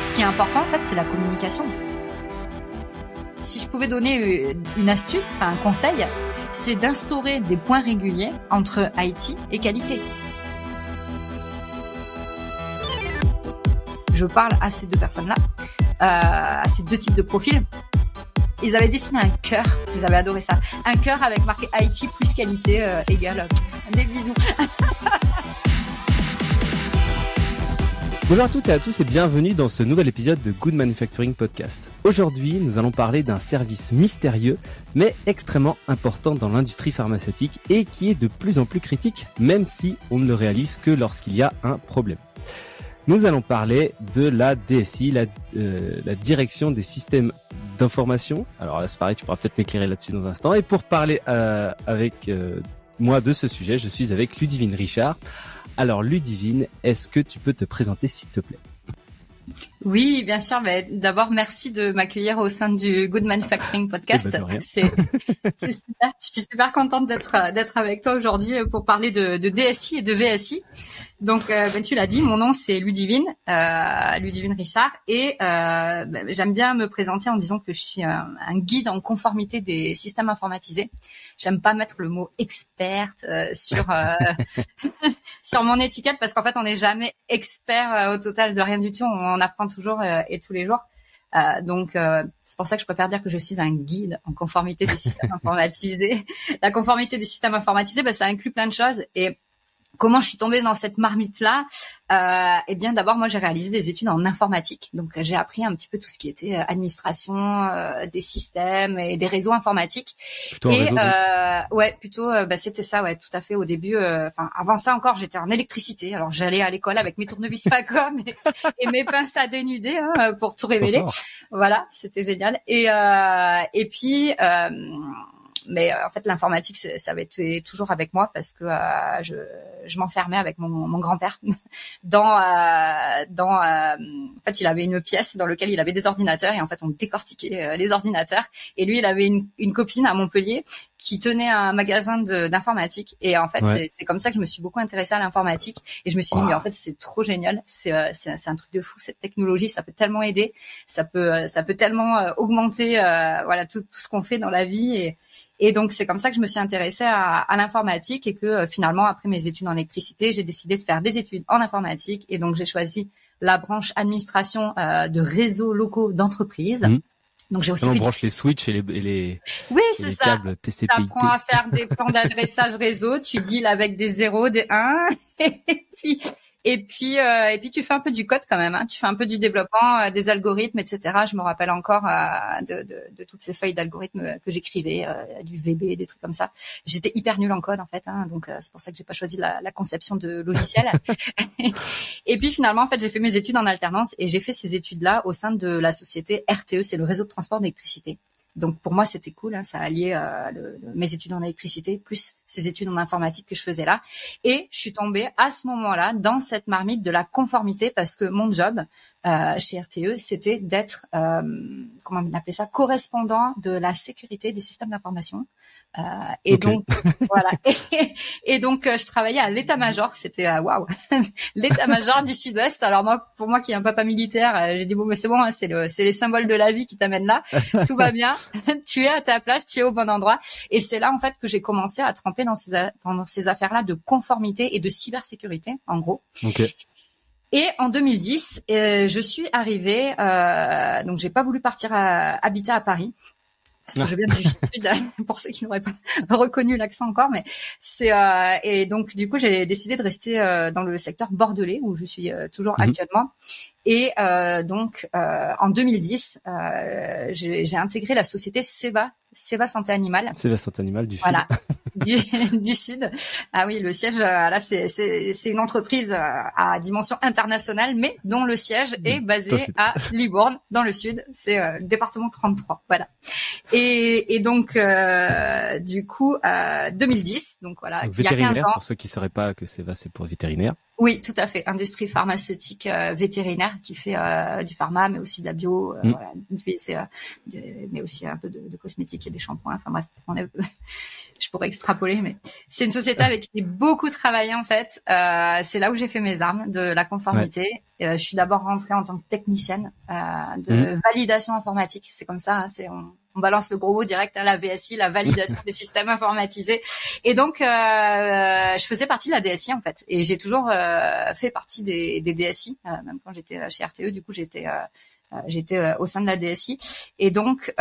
ce qui est important, en fait, c'est la communication. Si je pouvais donner une astuce, enfin un conseil, c'est d'instaurer des points réguliers entre IT et qualité. Je parle à ces deux personnes-là, à ces deux types de profils. Ils avaient dessiné un cœur, j'avais adoré ça. Un cœur avec marqué IT plus qualité égale des bisous. Bonjour à toutes et à tous et bienvenue dans ce nouvel épisode de Good Manufacturing Podcast. Aujourd'hui, nous allons parler d'un service mystérieux mais extrêmement important dans l'industrie pharmaceutique et qui est de plus en plus critique, même si on ne le réalise que lorsqu'il y a un problème. Nous allons parler de la DSI, la direction des systèmes d'information. Alors là, c'est pareil, tu pourras peut-être m'éclairer là-dessus dans un instant. Et pour parler avec moi de ce sujet, je suis avec Ludivine Richard. Alors Ludivine, est-ce que tu peux te présenter s'il te plaît ? Oui, bien sûr. Mais d'abord, merci de m'accueillir au sein du Good Manufacturing Podcast. C'est super. Je suis super contente d'être avec toi aujourd'hui pour parler de DSI et de VSI. Donc, tu l'as dit, mon nom c'est Ludivine Richard, et j'aime bien me présenter en disant que je suis un guide en conformité des systèmes informatisés. J'aime pas mettre le mot experte sur sur mon étiquette parce qu'en fait on n'est jamais expert au total de rien du tout. On apprend toujours et tous les jours. Donc c'est pour ça que je préfère dire que je suis un guide en conformité des systèmes informatisés. La conformité des systèmes informatisés, ça inclut plein de choses. Et comment je suis tombée dans cette marmite-là ? Eh bien, d'abord, moi, j'ai réalisé des études en informatique. Donc, j'ai appris un petit peu tout ce qui était administration des systèmes et des réseaux informatiques. Plutôt en réseau, ouais, plutôt. C'était ça, ouais, tout à fait. Au début, avant ça encore, j'étais en électricité. Alors, j'allais à l'école avec mes tournevis Facom et mes pinces à dénuder pour tout révéler. Voilà, c'était génial. Et puis. Mais en fait, l'informatique, ça avait été toujours avec moi parce que je m'enfermais avec mon grand-père en fait, il avait une pièce dans laquelle il avait des ordinateurs et en fait, on décortiquait les ordinateurs. Et lui, il avait une copine à Montpellier qui tenait un magasin d'informatique. Et en fait, c'est comme ça que je me suis beaucoup intéressée à l'informatique. Et je me suis dit, mais en fait, c'est trop génial. C'est un truc de fou, cette technologie. Ça peut tellement aider. Ça peut tellement augmenter, tout ce qu'on fait dans la vie. Et donc, c'est comme ça que je me suis intéressée à l'informatique et que finalement, après mes études en électricité, j'ai décidé de faire des études en informatique. Et donc, j'ai choisi la branche administration de réseaux locaux d'entreprise. Donc, j'ai aussi on branche les switches et les oui, et c'est les ça. câbles TCP/IP. T'apprends à faire des plans d'adressage réseau, tu deals avec des 0, des 1, et puis tu fais un peu du code quand même, hein. Tu fais un peu du développement, des algorithmes, etc. Je me rappelle encore de toutes ces feuilles d'algorithmes que j'écrivais, du VB, des trucs comme ça. J'étais hyper nulle en code en fait, hein, donc c'est pour ça que j'ai pas choisi la conception de logiciels. Et puis finalement, en fait, j'ai fait mes études en alternance et j'ai fait ces études-là au sein de la société RTE, c'est le réseau de transport d'électricité. Donc pour moi c'était cool, hein, ça alliait mes études en électricité plus ces études en informatique que je faisais là. Et je suis tombée à ce moment-là dans cette marmite de la conformité parce que mon job chez RTE c'était d'être comment on appelait ça, correspondant de la sécurité des systèmes d'information. Donc voilà. Et donc je travaillais à l'état-major, c'était waouh, l'état-major du Sud-Ouest. Alors moi, pour moi qui est un papa militaire, j'ai dit bon mais c'est bon, hein, c'est les symboles de la vie qui t'amènent là. Tout va bien, tu es à ta place, tu es au bon endroit. Et c'est là en fait que j'ai commencé à tremper dans ces affaires-là de conformité et de cybersécurité, en gros. Okay. Et en 2010, je suis arrivée. Donc j'ai pas voulu partir habiter à Paris. Parce que je viens du Sud, pour ceux qui n'auraient pas reconnu l'accent encore, mais c'est et donc du coup j'ai décidé de rester dans le secteur bordelais où je suis toujours actuellement. Et donc en 2010, j'ai intégré la société Seva Santé Animale. Seva Santé Animale du Sud. Voilà, du Sud. Ah oui, le siège là c'est une entreprise à dimension internationale, mais dont le siège est basé à Libourne, dans le Sud. C'est le département 33. Voilà. Et donc du coup 2010, donc voilà, donc, il y a 15 ans. Pour ceux qui sauraient pas que Seva c'est pour vétérinaire. Oui, tout à fait. Industrie pharmaceutique vétérinaire qui fait du pharma, mais aussi de la bio, voilà, mais aussi un peu de cosmétiques et des shampoings. Enfin bref, je pourrais extrapoler, mais c'est une société avec qui j'ai beaucoup travaillé en fait. C'est là où j'ai fait mes armes de la conformité. Je suis d'abord rentrée en tant que technicienne de validation informatique. C'est comme ça, on balance le gros mot direct à la VSI, la validation des systèmes informatisés. Et donc, je faisais partie de la DSI en fait. Et j'ai toujours fait partie des DSI, même quand j'étais chez RTE. Du coup, j'étais au sein de la DSI. Et donc,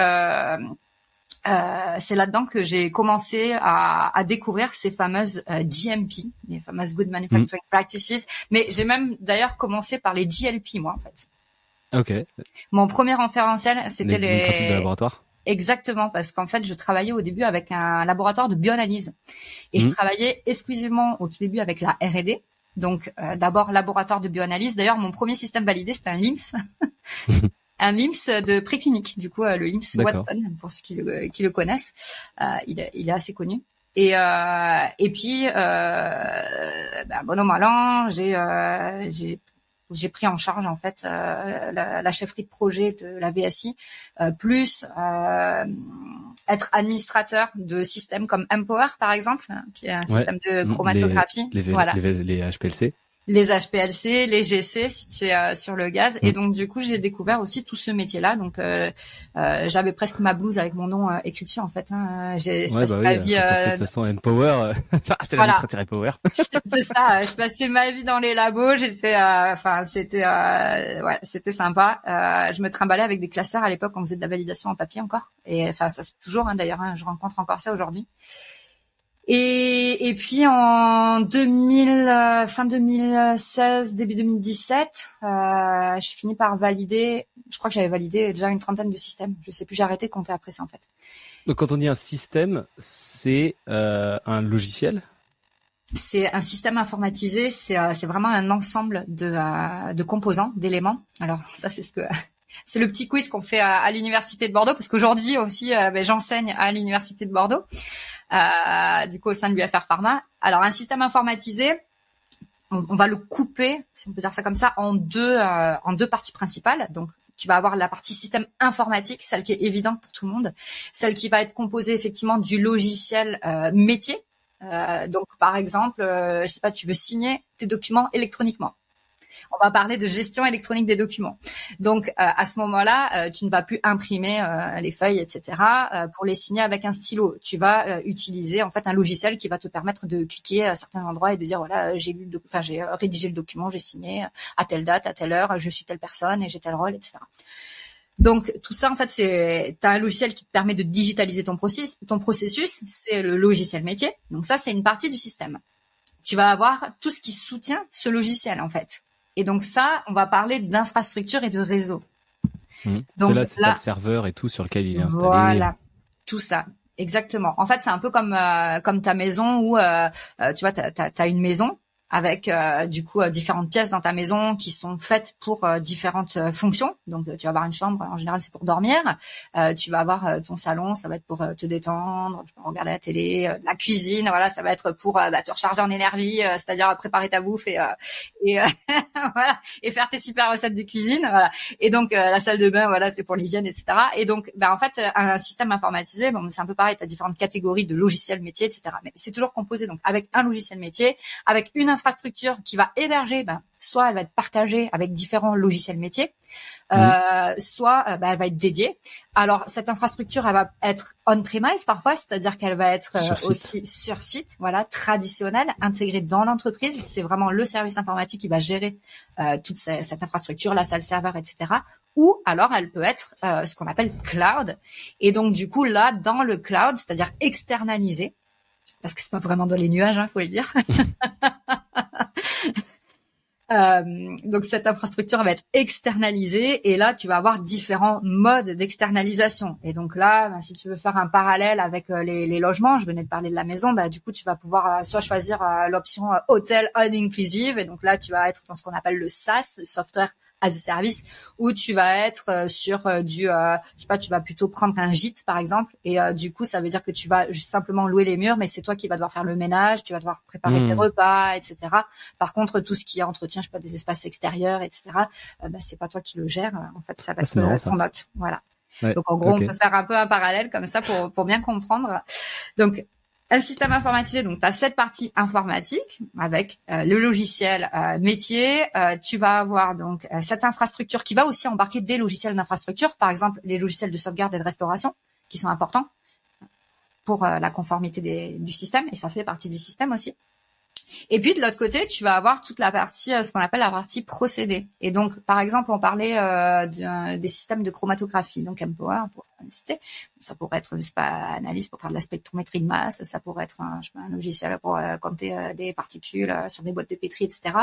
c'est là-dedans que j'ai commencé à découvrir ces fameuses GMP, les fameuses Good Manufacturing Practices. Mais j'ai même d'ailleurs commencé par les GLP, moi, en fait. Ok. Mon premier référentiel, c'était les pratiques de laboratoire. Exactement, parce qu'en fait, je travaillais au début avec un laboratoire de bioanalyse. Et je travaillais exclusivement au tout début avec la R&D. Donc, d'abord, laboratoire de bioanalyse. D'ailleurs, mon premier système validé, c'était un LIMS. Un LIMS de préclinique. Du coup, le LIMS Watson, pour ceux qui le connaissent. Il est assez connu. Et puis, bon an, mal an, j'ai pris en charge en fait la chefferie de projet de la VSI, plus être administrateur de systèmes comme Empower par exemple, qui est un système de chromatographie. Les HPLC. Les HPLC, les GC si tu es sur le gaz. Et donc du coup j'ai découvert aussi tout ce métier-là. Donc j'avais presque ma blouse avec mon nom écrit dessus en fait. J'ai passé ma vie. De toute façon Empower, c'est l'administrateur Empower. C'est ça. Je passais ma vie dans les labos. C'était sympa. Je me trimballais avec des classeurs à l'époque. On faisait de la validation en papier encore. Et enfin ça c'est toujours d'ailleurs. Je rencontre encore ça aujourd'hui. Et puis en fin 2016, début 2017, j'ai fini par valider. Je crois que j'avais validé déjà une 30aine de systèmes. Je sais plus, j'ai arrêté de compter après ça en fait. Donc quand on dit un système, c'est un logiciel. C'est un système informatisé. C'est vraiment un ensemble de composants, d'éléments. Alors ça c'est le petit quiz qu'on fait à l'université de Bordeaux, parce qu'aujourd'hui aussi j'enseigne à l'université de Bordeaux. Du coup au sein de l'UFR Pharma. Alors un système informatisé, on va le couper, si on peut dire ça comme ça, en deux parties principales. Donc tu vas avoir la partie système informatique, celle qui est évidente pour tout le monde, celle qui va être composée effectivement du logiciel métier. Donc par exemple, je sais pas, tu veux signer tes documents électroniquement. On va parler de gestion électronique des documents. Donc, à ce moment-là, tu ne vas plus imprimer les feuilles, etc., pour les signer avec un stylo. Tu vas utiliser en fait un logiciel qui va te permettre de cliquer à certains endroits et de dire voilà, j'ai rédigé le document, j'ai signé à telle date, à telle heure, je suis telle personne et j'ai tel rôle, etc. Donc tout ça en fait t'as un logiciel qui te permet de digitaliser ton processus, c'est le logiciel métier. Donc ça c'est une partie du système. Tu vas avoir tout ce qui soutient ce logiciel en fait. Et donc ça, on va parler d'infrastructure et de réseau. Donc c'est ça le serveur et tout sur lequel il est installé. Voilà, tout ça, exactement. En fait, c'est un peu comme ta maison où tu vois, t'as une maison avec du coup différentes pièces dans ta maison qui sont faites pour différentes fonctions. Donc tu vas avoir une chambre, en général c'est pour dormir. Tu vas avoir ton salon, ça va être pour te détendre, tu peux regarder la télé, la cuisine, voilà, ça va être pour te recharger en énergie, c'est-à-dire préparer ta bouffe et voilà, et faire tes super recettes de cuisine, voilà. Et donc la salle de bain, voilà, c'est pour l'hygiène, etc. Et donc en fait un système informatisé, bon c'est un peu pareil, tu as différentes catégories de logiciels métiers, etc. Mais c'est toujours composé donc avec un logiciel métier, avec une infrastructure qui va héberger, soit elle va être partagée avec différents logiciels métiers, soit elle va être dédiée. Alors cette infrastructure, elle va être on-premise parfois, c'est-à-dire qu'elle va être aussi sur site, voilà, traditionnelle, intégrée dans l'entreprise. C'est vraiment le service informatique qui va gérer toute cette infrastructure, la salle serveur, etc. Ou alors elle peut être ce qu'on appelle cloud. Et donc du coup là, dans le cloud, c'est-à-dire externalisé, parce que c'est pas vraiment dans les nuages, faut le dire. Donc cette infrastructure va être externalisée et là tu vas avoir différents modes d'externalisation. Et donc là, si tu veux faire un parallèle avec les logements, je venais de parler de la maison, du coup tu vas pouvoir soit choisir l'option hôtel all inclusive, et donc là tu vas être dans ce qu'on appelle le SaaS, le software as a service, où tu vas être sur du je sais pas, tu vas plutôt prendre un gîte par exemple, et du coup ça veut dire que tu vas simplement louer les murs, mais c'est toi qui vas devoir faire le ménage, tu vas devoir préparer tes repas, etc. Par contre tout ce qui est entretien, je sais pas, des espaces extérieurs, etc., c'est pas toi qui le gères, en fait ça va être ton hôte, voilà. Ouais, donc en gros on peut faire un peu un parallèle comme ça pour bien comprendre. Donc Un système informatisé, donc tu as cette partie informatique avec le logiciel métier. Tu vas avoir donc cette infrastructure qui va aussi embarquer des logiciels d'infrastructure, par exemple les logiciels de sauvegarde et de restauration qui sont importants pour la conformité du système, et ça fait partie du système aussi. Et puis de l'autre côté, tu vas avoir toute la partie, ce qu'on appelle la partie procédé. Et donc, par exemple, on parlait des systèmes de chromatographie, donc Empower pour citer. Ça pourrait être, je sais pas, analyse pour faire de la spectrométrie de masse. Ça pourrait être un logiciel pour compter des particules sur des boîtes de pétri, etc.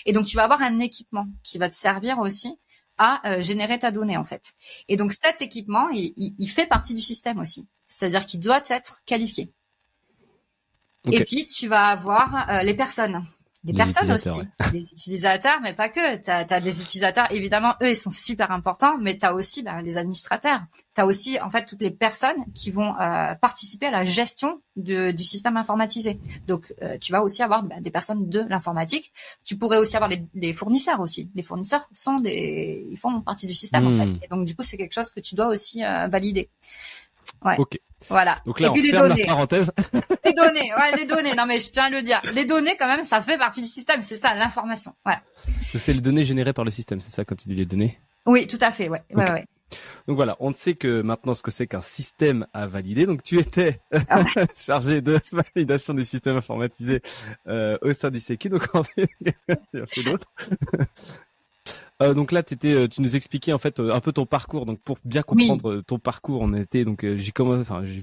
Et donc, tu vas avoir un équipement qui va te servir aussi à générer ta donnée en fait. Et donc, cet équipement, il fait partie du système aussi. C'est-à-dire qu'il doit être qualifié. Okay. Et puis, tu vas avoir les personnes. Des personnes aussi. Ouais. Des utilisateurs, mais pas que. T'as des utilisateurs, évidemment, eux, ils sont super importants, mais t'as aussi les administrateurs. T'as aussi, en fait, toutes les personnes qui vont participer à la gestion du système informatisé. Donc, tu vas aussi avoir des personnes de l'informatique. Tu pourrais aussi avoir les fournisseurs aussi. Les fournisseurs ils font partie du système, en fait. Et donc, du coup, c'est quelque chose que tu dois aussi valider. Ouais. Ok. Voilà. Donc là, et puis on les ferme données. La parenthèse. Les données. Non, mais je tiens à le dire. Les données, quand même, ça fait partie du système. C'est ça, l'information. Voilà. C'est les données générées par le système, c'est ça quand tu dis les données? Oui, tout à fait. Ouais. Okay. Ouais. Donc voilà, on sait que maintenant ce que c'est qu'un système à valider. Donc tu étais chargé de validation des systèmes informatisés au sein du Sécu. Donc en fait, il y a fait d'autres. Donc là, tu nous expliquais en fait un peu ton parcours. Donc pour bien comprendre ton parcours, on était donc j'ai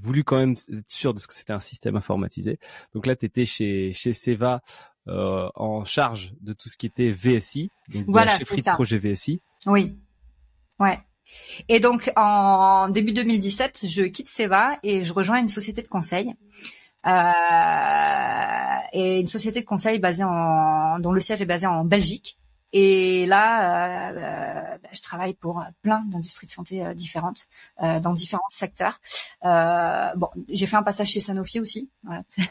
voulu quand même être sûr de ce que c'était un système informatisé. Donc là, tu étais chez Seva en charge de tout ce qui était VSI, donc voilà, de la chefferie de projet VSI. Oui. Ouais. Et donc en début 2017, je quitte Seva et je rejoins une société de conseil. Et une société de conseil dont le siège est basé en Belgique. Et là, je travaille pour plein d'industries de santé différentes, dans différents secteurs. J'ai fait un passage chez Sanofi aussi. Voilà. C'est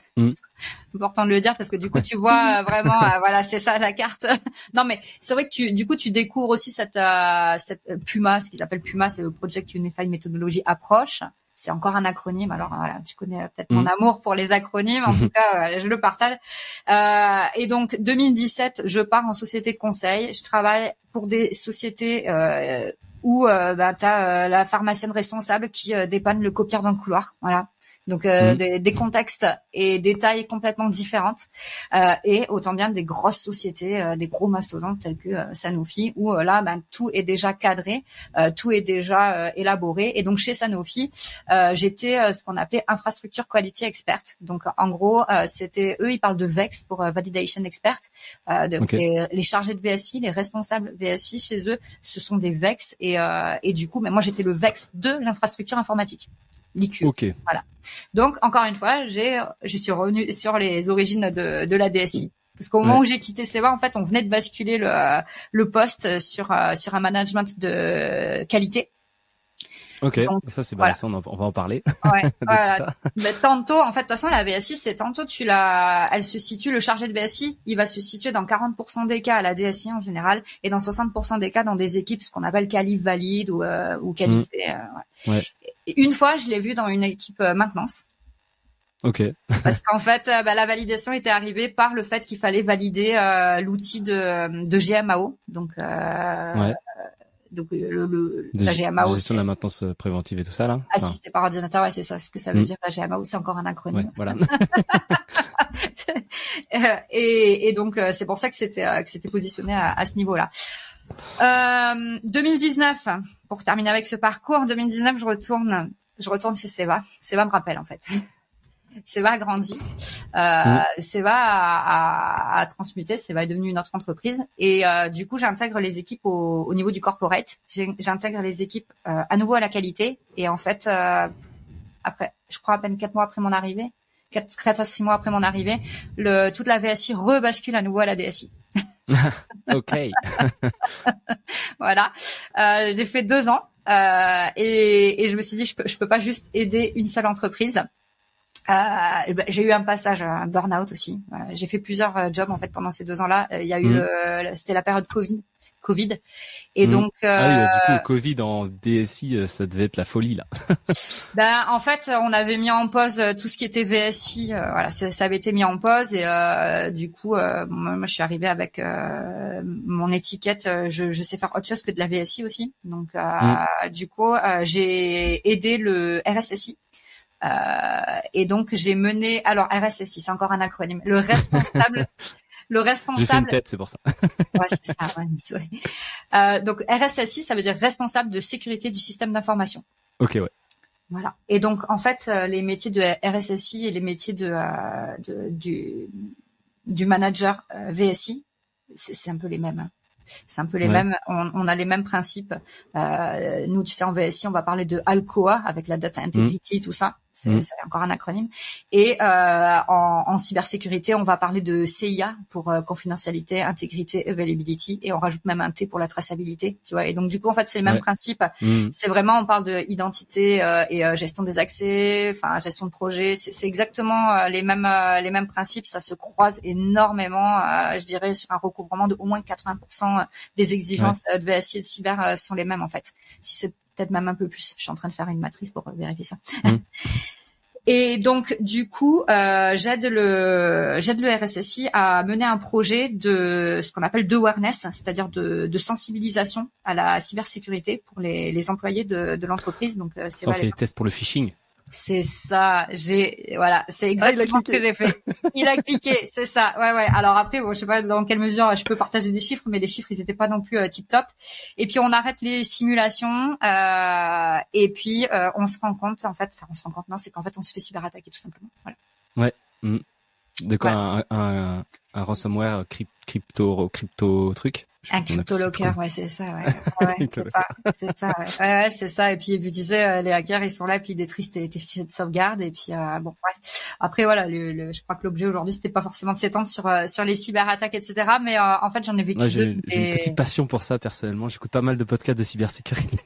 important de le dire parce que du coup, tu vois vraiment, voilà, c'est ça la carte. Non, mais c'est vrai que tu découvres aussi cette PUMA, ce qu'ils appellent PUMA, c'est le Project Unified Methodology Approach. C'est encore un acronyme. Alors voilà, tu connais peut-être mon amour pour les acronymes. En tout cas, je le partage. Et donc 2017, je pars en société de conseil. Je travaille pour des sociétés où t'as la pharmacienne responsable qui dépanne le copieur dans le couloir. Voilà. Donc des contextes et des tailles complètement différentes et autant bien des grosses sociétés, des gros mastodontes tels que Sanofi où là tout est déjà cadré, tout est déjà élaboré. Et donc chez Sanofi, j'étais ce qu'on appelait infrastructure quality expert. Donc en gros, c'était eux, ils parlent de VEX pour validation expert. Les chargés de VSI, les responsables VSI chez eux, ce sont des VEX et du coup, moi j'étais le VEX de l'infrastructure informatique. L'IQ. Okay. Voilà. Donc, encore une fois, je suis revenue sur les origines de la DSI. Parce qu'au moment où j'ai quitté Seva, en fait, on venait de basculer le poste sur un management de qualité. Ok, donc, ça c'est voilà. On va en parler. Ouais, voilà. Mais tantôt, en fait, de toute façon, la VSI, c'est tantôt elle se situe, le chargé de VSI, il va se situer dans 40% des cas à la DSI en général, et dans 60% des cas dans des équipes, ce qu'on appelle qualif valide ou qualité. Ouais. Et une fois, je l'ai vu dans une équipe maintenance. Ok. Parce qu'en fait, la validation était arrivée par le fait qu'il fallait valider l'outil de GMAO, donc. Donc la GMAO, gestion de la maintenance préventive et tout ça là. Assisté par ordinateur, ouais, c'est ça ce que ça veut dire. La GMAO, c'est encore un acronyme. Ouais, voilà. et donc c'est pour ça que c'était positionné à ce niveau-là. 2019, pour terminer avec ce parcours, en 2019, je retourne chez Seva. Seva me rappelle en fait. Seva a grandi, Seva a transmuté, Seva est devenu une autre entreprise et du coup j'intègre les équipes au niveau du corporate, j'intègre les équipes à nouveau à la qualité et en fait après, je crois à peine 4 mois après mon arrivée, 4 à 6 mois après mon arrivée, toute la VSI rebascule à nouveau à la DSI. Ok. Voilà, j'ai fait 2 ans et je me suis dit je peux pas juste aider une seule entreprise. J'ai eu un passage, un burn-out aussi. J'ai fait plusieurs jobs en fait pendant ces 2 ans-là. Il y a eu c'était la période Covid Covid. Et donc du coup Covid en DSI, ça devait être la folie là. Ben en fait, on avait mis en pause tout ce qui était VSI. Voilà, ça avait été mis en pause et du coup, moi, je suis arrivée avec mon étiquette. Je sais faire autre chose que de la VSI aussi. Donc du coup, j'ai aidé le RSSI. Et donc j'ai mené. Alors RSSI, c'est encore un acronyme. Le responsable. J'ai fait une tête, c'est pour ça. Ouais, c'est ça. Ouais. Donc RSSI, ça veut dire responsable de sécurité du système d'information. Ok, ouais. Voilà. Et donc en fait, les métiers de RSSI et les métiers du manager VSI, c'est un peu les mêmes. Hein. C'est un peu les mêmes. On a les mêmes principes. Nous, tu sais, en VSI, on va parler de ALCOA avec la data integrity, tout ça. C'est encore un acronyme. Et en cybersécurité, on va parler de CIA pour confidentialité, intégrité, availability, et on rajoute même un T pour la traçabilité. Tu vois. Et donc du coup, en fait, c'est les mêmes principes. C'est vraiment, on parle de identité et gestion des accès, enfin gestion de projet. C'est exactement les mêmes principes. Ça se croise énormément. Je dirais sur un recouvrement de au moins 80% des exigences de VSI et de cyber sont les mêmes en fait. Si c'est peut-être même un peu plus. Je suis en train de faire une matrice pour vérifier ça. Et donc, du coup, j'aide le RSSI à mener un projet de ce qu'on appelle d'awareness, c'est-à-dire de sensibilisation à la cybersécurité pour les employés de l'entreprise. Donc, c'est ça fait les tests pour le phishing. C'est ça, c'est exactement ce que j'ai fait. Il a cliqué, c'est ça. Ouais. Alors après, bon, je sais pas dans quelle mesure je peux partager des chiffres, mais les chiffres, ils étaient pas non plus tip top. Et puis on arrête les simulations, et puis on se rend compte, en fait, non, c'est qu'en fait on se fait cyberattaquer tout simplement. Voilà. Ouais. De quoi un ransomware crypto truc. Un crypto-locker, ouais, c'est ça, ouais, c'est ça, ouais, c'est ça. Et puis, tu disais, les hackers, ils sont là, puis ils détruisent tes fichiers de sauvegarde, et puis, bon, bref. Après, voilà, je crois que l'objet aujourd'hui, c'était pas forcément de s'étendre sur les cyberattaques, etc. Mais, en fait, j'en ai vécu deux. J'ai une petite passion pour ça, personnellement. J'écoute pas mal de podcasts de cybersécurité.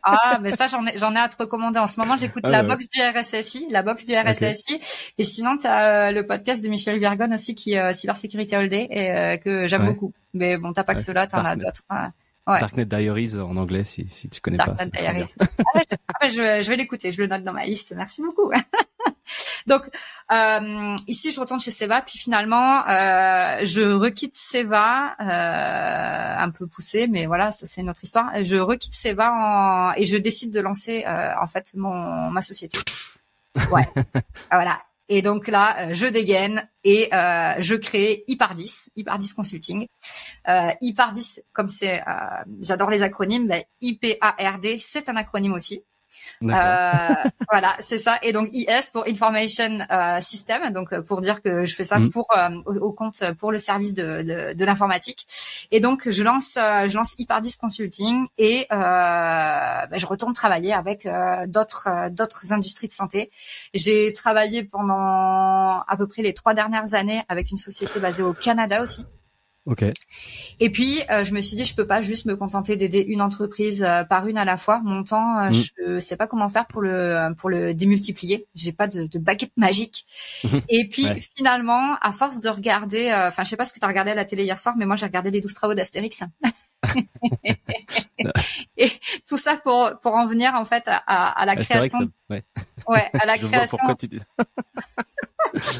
Ah, mais ça, j'en ai à te recommander. En ce moment, j'écoute box du RSSI, Okay. Et sinon, t'as le podcast de Michel Virgon aussi, qui est Cybersécurité All Day, et que j'aime beaucoup. Mais bon, t'as pas que cela, t'en as d'autres. Darknet Diaries en anglais, si tu connais pas. Darknet Diaries. Je vais l'écouter, je le note dans ma liste. Merci beaucoup. Donc, ici, je retourne chez Seva, puis finalement, je requitte Seva, un peu poussé, mais voilà, ça c'est une autre histoire. Je requitte Seva et je décide de lancer, en fait, ma société. Ouais. Voilà. Et donc là, je dégaine et je crée Hypardis Consulting. Hypardis, comme c'est, j'adore les acronymes, IPARD, c'est un acronyme aussi. Voilà, c'est ça. Et donc IS pour Information System, donc pour dire que je fais ça pour au compte pour le service de l'informatique. Et donc je lance Hypardis Consulting et je retourne travailler avec d'autres industries de santé. J'ai travaillé pendant à peu près les 3 dernières années avec une société basée au Canada aussi. Ok. Et puis je me suis dit je peux pas juste me contenter d'aider une entreprise par une à la fois. Mon temps, je sais pas comment faire pour le démultiplier. J'ai pas de baguette magique. Et puis finalement, à force de regarder, je sais pas ce que tu as regardé à la télé hier soir, mais moi j'ai regardé les 12 travaux d'Astérix. Et tout ça pour en venir en fait à la création. C'est vrai que ouais, à la je création. vois pourquoi tu dis.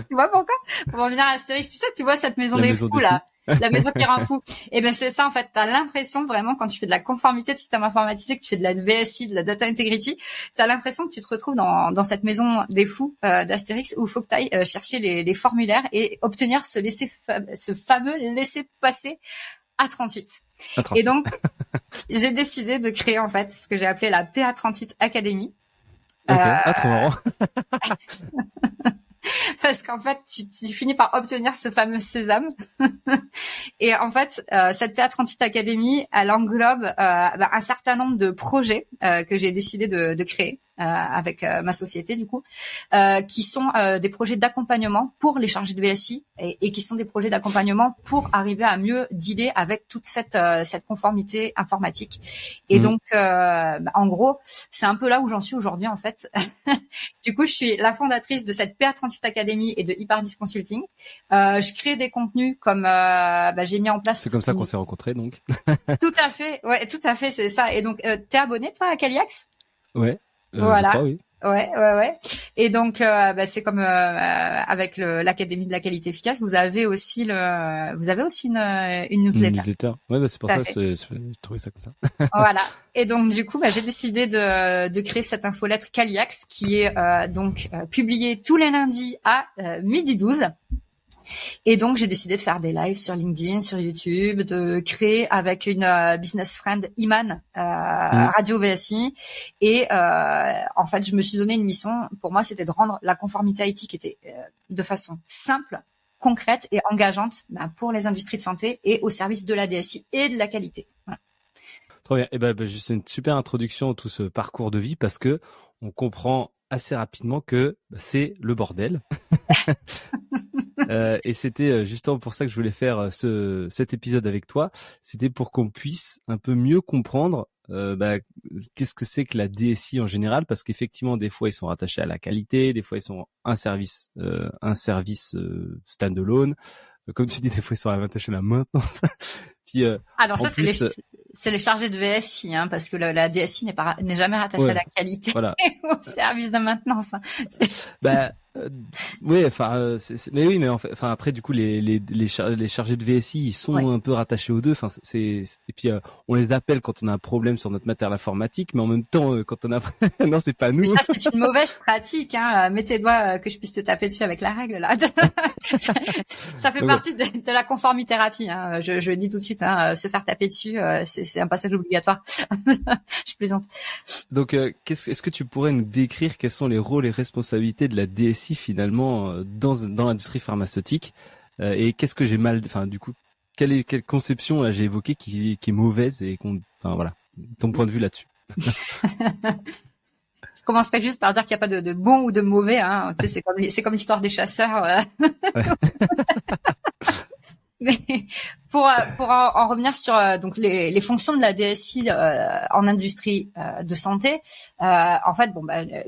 Tu vois pourquoi? Pour en venir à Astérix, tu sais, tu vois cette maison des fous là, la maison qui rend fou. Et ben c'est ça en fait. T'as l'impression vraiment quand tu fais de la conformité de système informatisé, que tu fais de la VSI, de la data integrity, t'as l'impression que tu te retrouves dans cette maison des fous d'Astérix où il faut que t'ailles chercher les formulaires et obtenir ce fameux laissez-passer A38. Et donc j'ai décidé de créer en fait ce que j'ai appelé la PA38 Academy. Ok, trop marrant. Parce qu'en fait, tu finis par obtenir ce fameux sésame. Et en fait, cette PA38 Academy, elle englobe un certain nombre de projets que j'ai décidé de créer. avec ma société du coup, qui sont des projets d'accompagnement pour les chargés de VSI et qui sont des projets d'accompagnement pour arriver à mieux dealer avec toute cette conformité informatique. Et donc en gros, c'est un peu là où j'en suis aujourd'hui en fait. Du coup, je suis la fondatrice de cette PA38 Academy et de Hypardis Consulting. Je crée des contenus comme j'ai mis en place. C'est comme ça qu'on s'est rencontrés donc. Tout à fait, ouais, tout à fait, c'est ça. Et donc, t'es abonné toi à Caliax? Ouais. Voilà. Je crois, oui. Ouais. Et donc, c'est comme avec l'Académie de la qualité efficace, vous avez aussi une newsletter. Ouais, c'est pour ça que je trouvais ça comme ça. Voilà. Et donc, du coup, j'ai décidé de créer cette infolettre Caliax qui est publiée tous les lundis à 12h. Et donc, j'ai décidé de faire des lives sur LinkedIn, sur YouTube, de créer avec une business friend, Iman, Radio VSI. Et en fait, je me suis donné une mission. Pour moi, c'était de rendre la conformité IT qui était de façon simple, concrète et engageante pour les industries de santé et au service de la DSI et de la qualité. Voilà. Trop bien. Et juste une super introduction à tout ce parcours de vie parce que on comprend assez rapidement que c'est le bordel. Et c'était justement pour ça que je voulais faire cet épisode avec toi. C'était pour qu'on puisse un peu mieux comprendre qu'est-ce que c'est que la DSI en général, parce qu'effectivement des fois ils sont rattachés à la qualité, des fois ils sont un service standalone. Comme tu dis, des fois ils sont rattachés à la maintenance. Puis, alors ça, c'est les chargés de VSI, parce que la DSI n'est jamais rattachée à la qualité et au service de maintenance. Oui, mais après du coup les chargés de VSI ils sont un peu rattachés aux deux. Et puis on les appelle quand on a un problème sur notre matériel informatique, mais en même temps quand on a non c'est pas nous. Mais ça c'est une mauvaise pratique. Mets tes doigts que je puisse te taper dessus avec la règle là. Ça fait partie de la conformité-thérapie. Je dis tout de suite, se faire taper dessus, c'est un passage obligatoire. Je plaisante. Donc est-ce que tu pourrais nous décrire quels sont les rôles et responsabilités de la DSI finalement dans l'industrie pharmaceutique et qu'est-ce que j'ai mal, du coup quelle conception là j'ai évoqué qui est mauvaise et voilà ton point de vue là-dessus. Je commencerai juste par dire qu'il n'y a pas de bon ou de mauvais, tu sais, c'est comme l'histoire des chasseurs. Mais pour en revenir sur donc les fonctions de la DSI en industrie de santé, en fait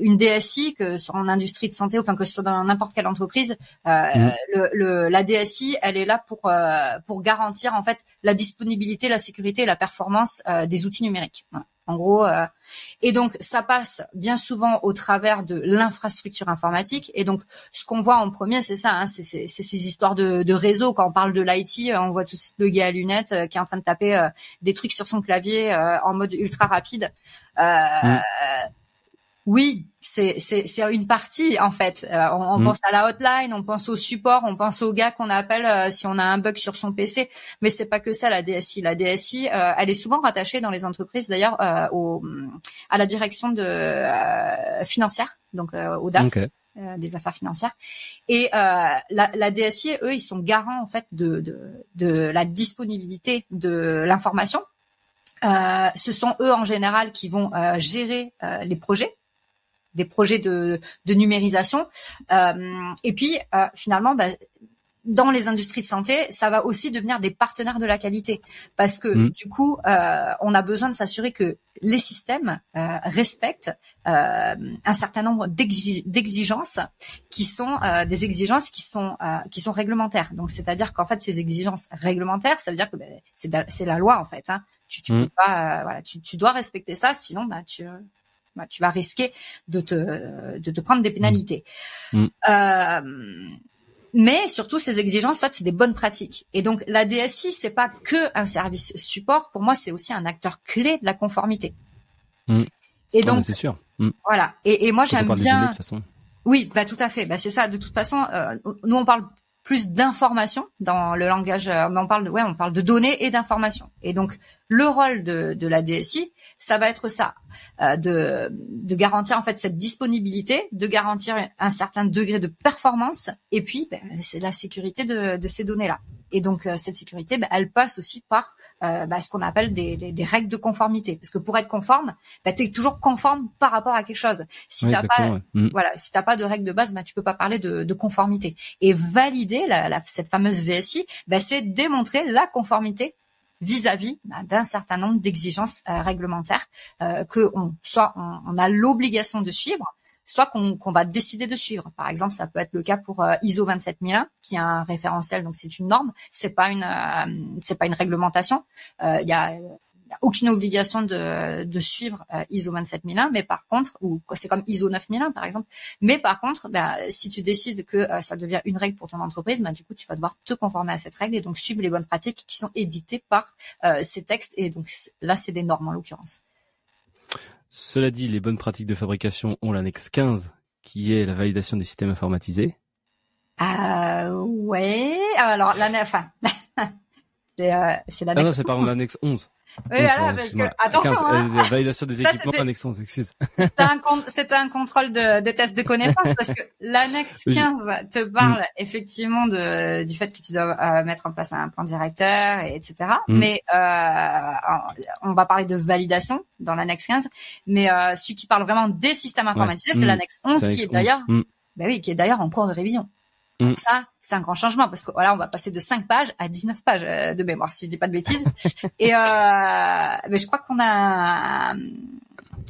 une DSI que sur en industrie de santé, que ce soit dans n'importe quelle entreprise, la DSI elle est là pour garantir en fait la disponibilité, la sécurité et la performance des outils numériques. Voilà. En gros, et donc ça passe bien souvent au travers de l'infrastructure informatique. Et donc ce qu'on voit en premier, c'est ça, c'est ces histoires de réseau. Quand on parle de l'IT, on voit tout de suite le gars à lunettes qui est en train de taper des trucs sur son clavier en mode ultra rapide. Oui, c'est une partie en fait. On pense à la hotline, on pense au support, on pense au gars qu'on appelle si on a un bug sur son PC. Mais c'est pas que ça la DSI. La DSI, elle est souvent rattachée dans les entreprises d'ailleurs à la direction financière, donc au DAF. Okay. Des affaires financières. Et la DSI, eux, ils sont garants en fait de la disponibilité de l'information. Ce sont eux en général qui vont gérer les projets. Des projets de numérisation. Et puis, finalement, dans les industries de santé, ça va aussi devenir des partenaires de la qualité. Parce que, du coup, on a besoin de s'assurer que les systèmes respectent un certain nombre d'exigences qui sont des exigences qui sont réglementaires. Donc, c'est-à-dire qu'en fait, ces exigences réglementaires, ça veut dire que c'est la loi, en fait. Tu peux pas, tu dois respecter ça, sinon, tu vas risquer de te prendre des pénalités. Mais surtout, ces exigences, en fait, c'est des bonnes pratiques. Et donc, la DSI, c'est pas que un service support. Pour moi, c'est aussi un acteur clé de la conformité. Et donc, c'est sûr. Voilà. Et moi, j'aime bien. Données, de toute façon. Oui, tout à fait. C'est ça. De toute façon, nous, on parle plus d'informations dans le langage, on parle de données et d'informations. Et donc le rôle de la DSI, ça va être ça, de garantir en fait cette disponibilité, de garantir un certain degré de performance, et puis c'est la sécurité de ces données-là. Et donc cette sécurité, elle passe aussi par ce qu'on appelle des règles de conformité. Parce que pour être conforme, tu es toujours conforme par rapport à quelque chose. Si t'as pas, voilà, si t'as pas de règles de base, tu peux pas parler de conformité. Et valider cette fameuse VSI, c'est démontrer la conformité vis-à-vis d'un certain nombre d'exigences réglementaires que on a l'obligation de suivre, soit qu'on va décider de suivre. Par exemple, ça peut être le cas pour ISO 27001, qui est un référentiel, donc c'est une norme, c'est pas une réglementation. Il y a aucune obligation de suivre ISO 27001, mais par contre, ou c'est comme ISO 9001 par exemple, mais par contre, si tu décides que ça devient une règle pour ton entreprise, du coup tu vas devoir te conformer à cette règle et donc suivre les bonnes pratiques qui sont édictées par ces textes, et donc là c'est des normes en l'occurrence. Cela dit, les bonnes pratiques de fabrication ont l'annexe 15, qui est la validation des systèmes informatisés. Ouais, alors l'annexe, c'est l'annexe 11. Non, c'est par l'annexe 11. Oui, voilà, parce que, attention, 15, validation des équipements, annexe 11, excuse. C'était un contrôle de test de connaissances, parce que l'annexe 15 te parle effectivement du fait que tu dois mettre en place un plan directeur, etc. Mais on va parler de validation dans l'annexe 15, mais celui qui parle vraiment des systèmes informatisés, c'est l'annexe 11 qui est d'ailleurs, qui est d'ailleurs en cours de révision. Donc ça, c'est un grand changement, parce que voilà, on va passer de 5 pages à 19 pages de mémoire, si je dis pas de bêtises. Et mais je crois qu'on a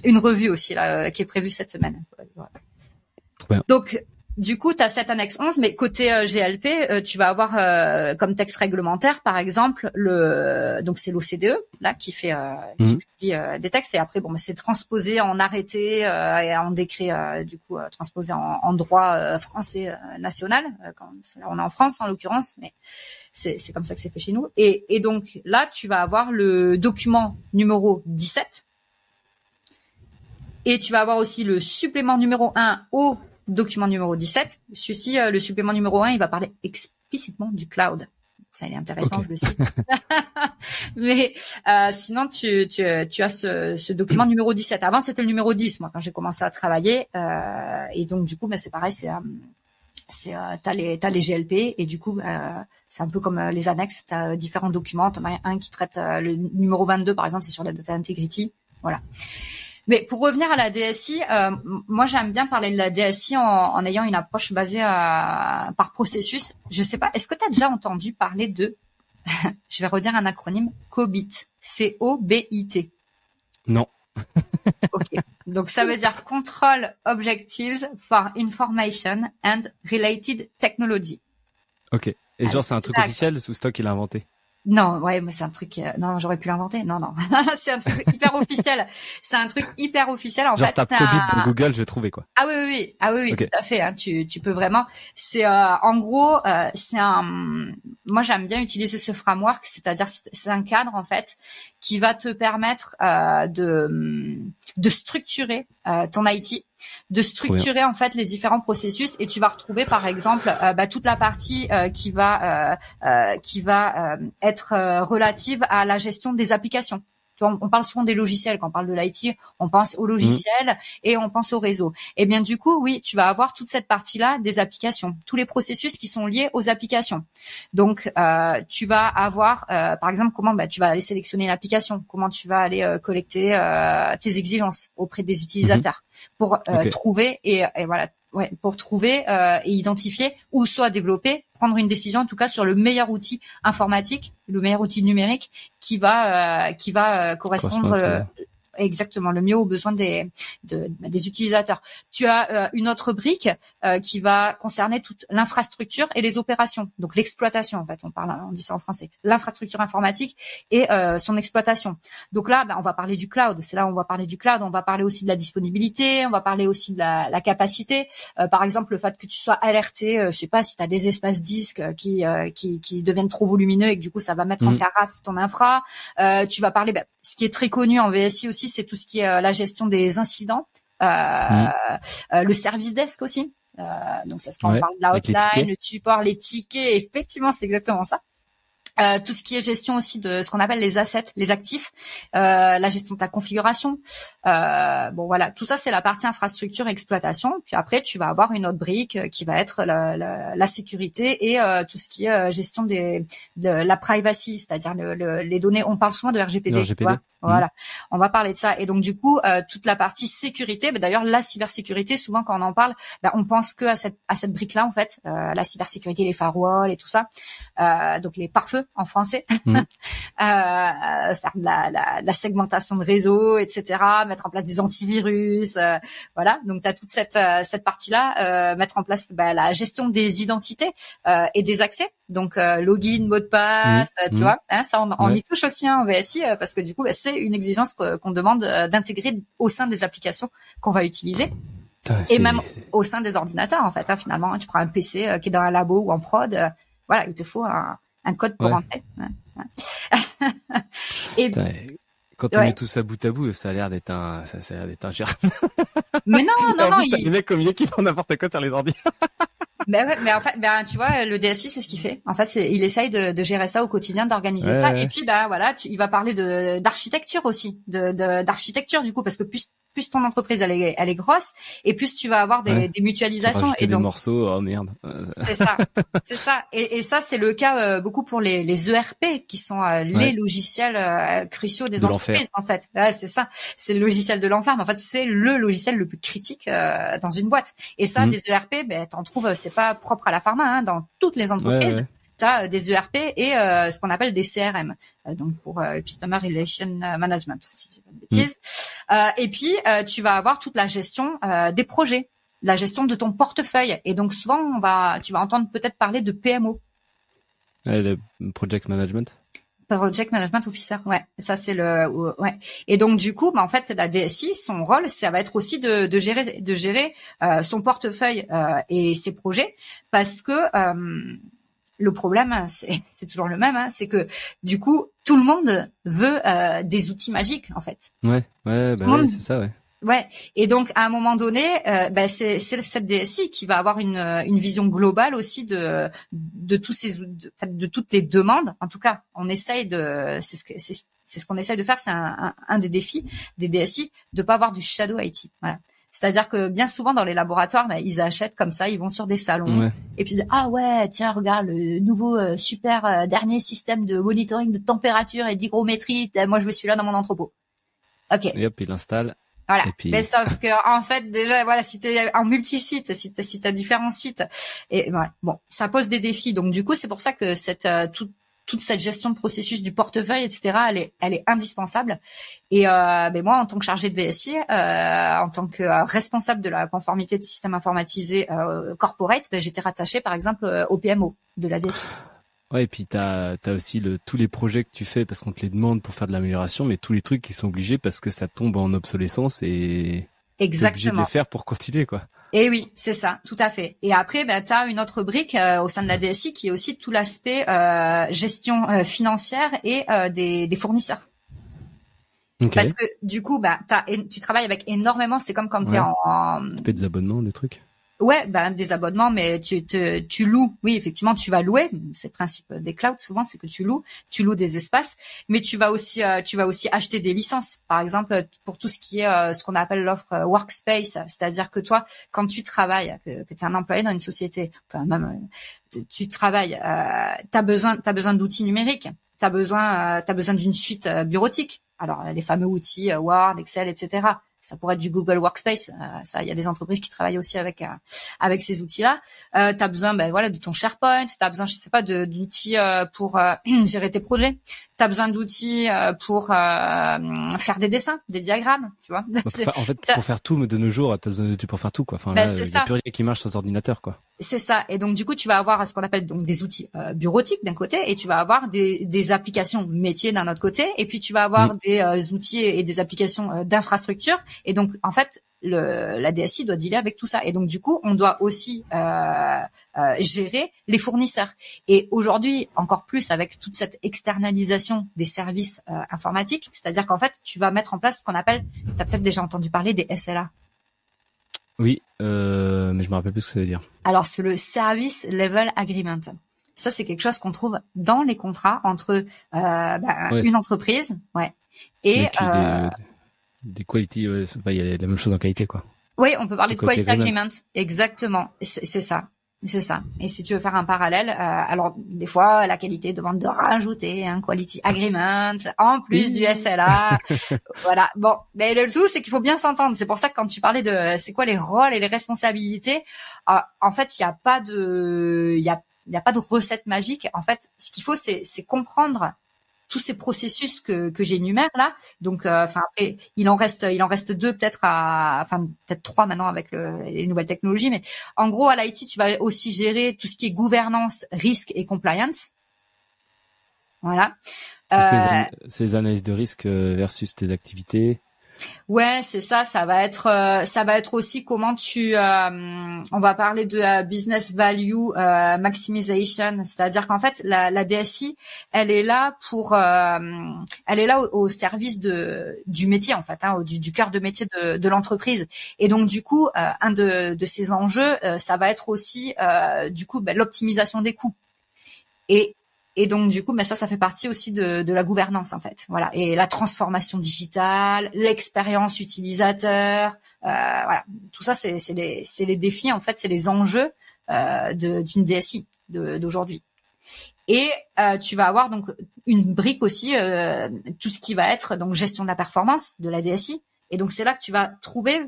une revue aussi là qui est prévue cette semaine. Voilà. Donc du coup, tu as cette annexe 11, mais côté GLP, tu vas avoir comme texte réglementaire, par exemple, donc c'est l'OCDE là qui fait qui publie des textes, et après c'est transposé en arrêté et en décret, du coup transposé en droit français national. Là, on est en France en l'occurrence, mais c'est comme ça que c'est fait chez nous. Et donc là, tu vas avoir le document numéro 17, et tu vas avoir aussi le supplément numéro 1 au document numéro 17. Celui-ci, le supplément numéro 1, il va parler explicitement du cloud. Ça, il est intéressant, je le cite. Mais sinon, tu as ce document numéro 17. Avant, c'était le numéro 10, moi, quand j'ai commencé à travailler. Et donc, du coup, c'est pareil, t'as les GLP, et du coup, c'est un peu comme les annexes. T'as différents documents. T'en as un qui traite le numéro 22, par exemple, c'est sur la data integrity. Voilà. Mais pour revenir à la DSI, moi j'aime bien parler de la DSI en ayant une approche basée par processus. Je sais pas, est-ce que tu as déjà entendu parler de, je vais redire un acronyme, COBIT, C-O-B-I-T? Non. Ok, donc ça veut dire Control Objectives for Information and Related Technology. Ok, et genre c'est un truc officiel ou Stock il a inventé? Non, ouais, mais c'est un truc. Non, j'aurais pu l'inventer. Non, c'est un truc hyper officiel. C'est un truc hyper officiel. En genre, fait, tape COBIT dans Google, je vais trouver quoi. Ah oui, okay. Tout à fait. Hein, tu peux vraiment. C'est en gros, c'est un. Moi, j'aime bien utiliser ce framework, c'est-à-dire c'est un cadre en fait qui va te permettre de structurer ton IT, de structurer en fait les différents processus, et tu vas retrouver par exemple toute la partie qui va être relative à la gestion des applications. On parle souvent des logiciels. Quand on parle de l'IT, on pense aux logiciels et on pense au réseau. Et bien du coup, oui, tu vas avoir toute cette partie-là des applications, tous les processus qui sont liés aux applications. Donc, tu vas avoir, par exemple, comment tu vas aller sélectionner une application, comment tu vas aller collecter tes exigences auprès des utilisateurs pour trouver et voilà. Ouais, pour trouver et identifier, ou soit développer, prendre une décision en tout cas sur le meilleur outil informatique, le meilleur outil numérique qui va correspondre exactement le mieux aux besoins des utilisateurs. Tu as une autre brique qui va concerner toute l'infrastructure et les opérations, donc l'exploitation en fait, on dit ça en français, l'infrastructure informatique et son exploitation. Donc là, on va parler du cloud, c'est là où on va parler du cloud, on va parler aussi de la disponibilité, on va parler aussi de la capacité, par exemple le fait que tu sois alerté, je sais pas, si tu as des espaces disques qui deviennent trop volumineux et que du coup ça va mettre en carafe ton infra. Tu vas parler, ce qui est très connu en VSI aussi, c'est tout ce qui est la gestion des incidents, le service desk aussi. Donc ça, on parle de la hotline, le support, les tickets. Effectivement, c'est exactement ça. Tout ce qui est gestion aussi de ce qu'on appelle les assets, les actifs, la gestion de ta configuration. Bon voilà, tout ça c'est la partie infrastructure et exploitation. Puis après tu vas avoir une autre brique qui va être la sécurité et tout ce qui est gestion de la privacy, c'est-à-dire les données. On parle souvent de RGPD. Tu vois. Voilà, on va parler de ça. Et donc du coup, toute la partie sécurité, d'ailleurs la cybersécurité, souvent quand on en parle, on pense que à cette brique-là en fait, la cybersécurité, les firewalls et tout ça, donc les pare-feux en français, faire de la segmentation de réseau, etc., mettre en place des antivirus, voilà. Donc tu as toute cette partie-là, mettre en place la gestion des identités et des accès. Donc login, mot de passe, tu vois, hein, ça on y touche aussi en VSI parce que du coup c'est une exigence qu'on demande d'intégrer au sein des applications qu'on va utiliser. Et même au sein des ordinateurs en fait. Hein, finalement, tu prends un PC qui est dans un labo ou en prod, voilà, il te faut un code pour rentrer. Ouais. Et quand on met tout ça bout à bout, ça a l'air d'être un gérant. Mais non, il des mecs comme qui font n'importe quoi sur les ordi. Mais en fait, tu vois, le DSI, c'est ce qu'il fait. En fait, il essaye de gérer ça au quotidien, d'organiser ça. Ouais. Et puis, voilà, il va parler d'architecture aussi, d'architecture du coup, parce que plus ton entreprise elle est grosse, et plus tu vas avoir des mutualisations. Et donc des morceaux, oh merde. C'est ça. Et ça, c'est le cas beaucoup pour les ERP qui sont les logiciels cruciaux des entreprises. En fait, ouais, c'est ça. C'est le logiciel de l'enfer. Mais en fait, c'est le logiciel le plus critique dans une boîte. Et ça, des ERP, t'en trouves. C'est pas propre à la pharma, hein, dans toutes les entreprises. Ouais. T'as des ERP et ce qu'on appelle des CRM, donc pour Customer Relation Management, si je dis pas de bêtises. Et puis tu vas avoir toute la gestion des projets, la gestion de ton portefeuille. Et donc souvent tu vas entendre peut-être parler de PMO. Le Project Management. Project Management Officer, ouais. Ça c'est ouais. Et donc du coup, en fait, la DSI, son rôle, ça va être aussi de gérer son portefeuille et ses projets, parce que le problème, c'est toujours le même, hein, c'est que du coup, tout le monde veut des outils magiques, en fait. Ouais, c'est ça, ouais. Ouais. Et donc, à un moment donné, c'est cette DSI qui va avoir une vision globale aussi de toutes les demandes. En tout cas, on essaye c'est ce qu'on essaye de faire. C'est un des défis des DSI, de pas avoir du shadow IT. Voilà. C'est-à-dire que bien souvent dans les laboratoires, ils achètent comme ça, ils vont sur des salons et puis ils disent ah ouais, tiens, regarde le nouveau super dernier système de monitoring de température et d'hygrométrie. Moi, je veux celui-là dans mon entrepôt. Ok. Et hop, il l'installe. Voilà. Mais sauf que en fait déjà voilà, si t'es en multisite, si t'as différents sites, et voilà. Bon, ça pose des défis. Donc du coup, c'est pour ça que toute cette gestion de processus du portefeuille, etc., elle est indispensable. Et moi, en tant que chargé de VSI, en tant que responsable de la conformité de systèmes informatisés corporate, j'étais rattachée par exemple au PMO de la DSI. Ouais, et puis t'as aussi tous les projets que tu fais parce qu'on te les demande pour faire de l'amélioration, mais tous les trucs qui sont obligés parce que ça tombe en obsolescence et t'es obligé de les faire pour continuer, quoi. Et oui, c'est ça, tout à fait. Et après, t'as une autre brique au sein de la DSI qui est aussi tout l'aspect gestion financière et des fournisseurs. Okay. Parce que du coup, tu travailles avec énormément. C'est comme quand t'es Tu payes des abonnements, des trucs. Ouais, des abonnements, mais tu loues. Oui, effectivement, tu vas louer. C'est le principe des clouds, souvent, c'est que tu loues des espaces, mais tu vas aussi acheter des licences. Par exemple, pour tout ce qui est ce qu'on appelle l'offre workspace, c'est-à-dire que toi, quand tu travailles, que tu es un employé dans une société, enfin même tu travailles, t'as besoin d'outils numériques, t'as besoin d'une suite bureautique. Alors les fameux outils Word, Excel, etc. Ça pourrait être du Google Workspace. Ça, il y a des entreprises qui travaillent aussi avec ces outils-là. T'as besoin, de ton SharePoint. T'as besoin, je sais pas, d'outils pour gérer tes projets. T'as besoin d'outils pour faire des dessins, des diagrammes, tu vois. En fait, pour faire tout, mais de nos jours, t'as besoin d'outils pour faire tout, quoi. Enfin, il y a plus rien qui marche sans ordinateur, quoi. C'est ça. Et donc, du coup, tu vas avoir ce qu'on appelle donc des outils bureautiques d'un côté, et tu vas avoir des applications métiers d'un autre côté, et puis tu vas avoir des outils et des applications d'infrastructure. Et donc, en fait, la DSI doit dealer avec tout ça. Et donc, du coup, on doit aussi gérer les fournisseurs. Et aujourd'hui, encore plus avec toute cette externalisation des services informatiques, c'est-à-dire qu'en fait, tu vas mettre en place ce qu'on appelle, tu as peut-être déjà entendu parler des SLA. Oui, mais je me rappelle plus ce que ça veut dire. Alors, c'est le Service Level Agreement. Ça, c'est quelque chose qu'on trouve dans les contrats entre Ouais, une entreprise, et des quality, il y a la même chose en qualité, quoi. oui, on peut parler Des de quality agreement. agreement. Exactement. C'est ça. C'est ça. Et si tu veux faire un parallèle, alors des fois la qualité demande de rajouter un quality agreement en plus du SLA. Voilà. Bon, mais le tout c'est qu'il faut bien s'entendre. C'est pour ça que quand tu parlais de c'est quoi les rôles et les responsabilités, en fait il y a pas de recette magique. En fait, ce qu'il faut c'est comprendre tous ces processus que j'énumère là. Donc, après, il en reste deux peut-être peut-être trois maintenant avec les nouvelles technologies. Mais en gros, à l'IT, tu vas aussi gérer tout ce qui est gouvernance, risque et compliance. Voilà. Ces analyses de risque versus tes activités. Ouais, c'est ça. Ça va être aussi comment on va parler de business value maximization, c'est-à-dire qu'en fait la DSI, elle est là au service du métier en fait, du cœur de métier de l'entreprise. Et donc du coup, un de ces enjeux, ça va être aussi l'optimisation des coûts. Et donc du coup, ça fait partie aussi de la gouvernance en fait. Voilà. Et la transformation digitale, l'expérience utilisateur, voilà. Tout ça, c'est les défis en fait, c'est les enjeux d'une DSI d'aujourd'hui. Et tu vas avoir donc une brique aussi, tout ce qui va être donc gestion de la performance de la DSI. Et donc c'est là que tu vas trouver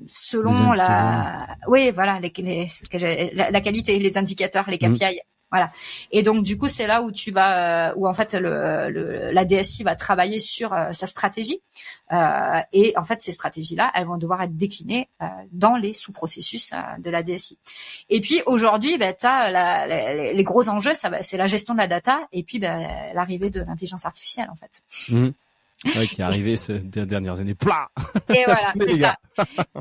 selon la qualité, les indicateurs, les KPI. Voilà. Et donc du coup c'est là où où en fait la DSI va travailler sur sa stratégie et en fait ces stratégies là elles vont devoir être déclinées dans les sous-processus de la DSI. Et puis aujourd'hui t'as les gros enjeux, c'est la gestion de la data et puis l'arrivée de l'intelligence artificielle en fait. Ouais, qui est arrivé ces dernières années. Plah et voilà, c'est ça.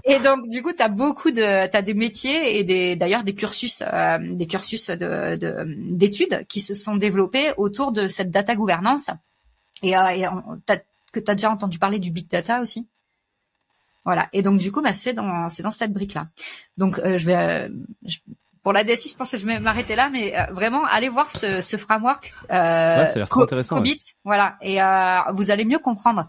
Et donc du coup, t'as des métiers et d'ailleurs des cursus d'études qui se sont développés autour de cette data gouvernance. Et t'as déjà entendu parler du big data aussi. Voilà. Et donc du coup, c'est dans cette brique là. Donc pour la DSI, je pense que je vais m'arrêter là, mais vraiment, allez voir ce framework. Ça a l'air trop intéressant. Cobit, voilà, et vous allez mieux comprendre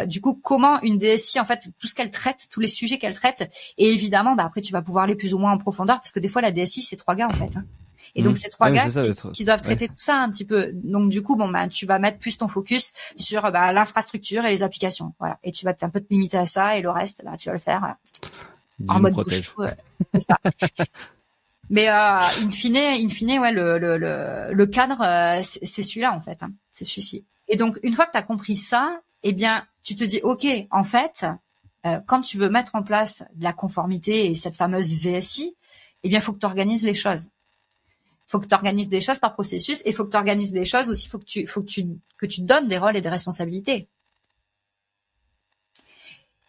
du coup comment une DSI, en fait, tout ce qu'elle traite, tous les sujets qu'elle traite, et évidemment, après, tu vas pouvoir aller plus ou moins en profondeur, parce que des fois, la DSI, c'est 3 gars en fait. Et donc c'est 3 gars qui doivent traiter tout ça un petit peu. Donc du coup, tu vas mettre plus ton focus sur l'infrastructure et les applications, voilà. Et tu vas un peu te limiter à ça, et le reste, tu vas le faire en mode bouche-trou, c'est ça. Mais in fine, ouais, le cadre, c'est celui-là en fait, c'est celui-ci. Et donc une fois que tu as compris ça, eh bien, tu te dis ok, en fait, quand tu veux mettre en place de la conformité et cette fameuse VSI, eh bien, faut que tu organises les choses. Faut que tu organises des choses par processus et faut que tu organises des choses aussi. Faut que tu donnes des rôles et des responsabilités.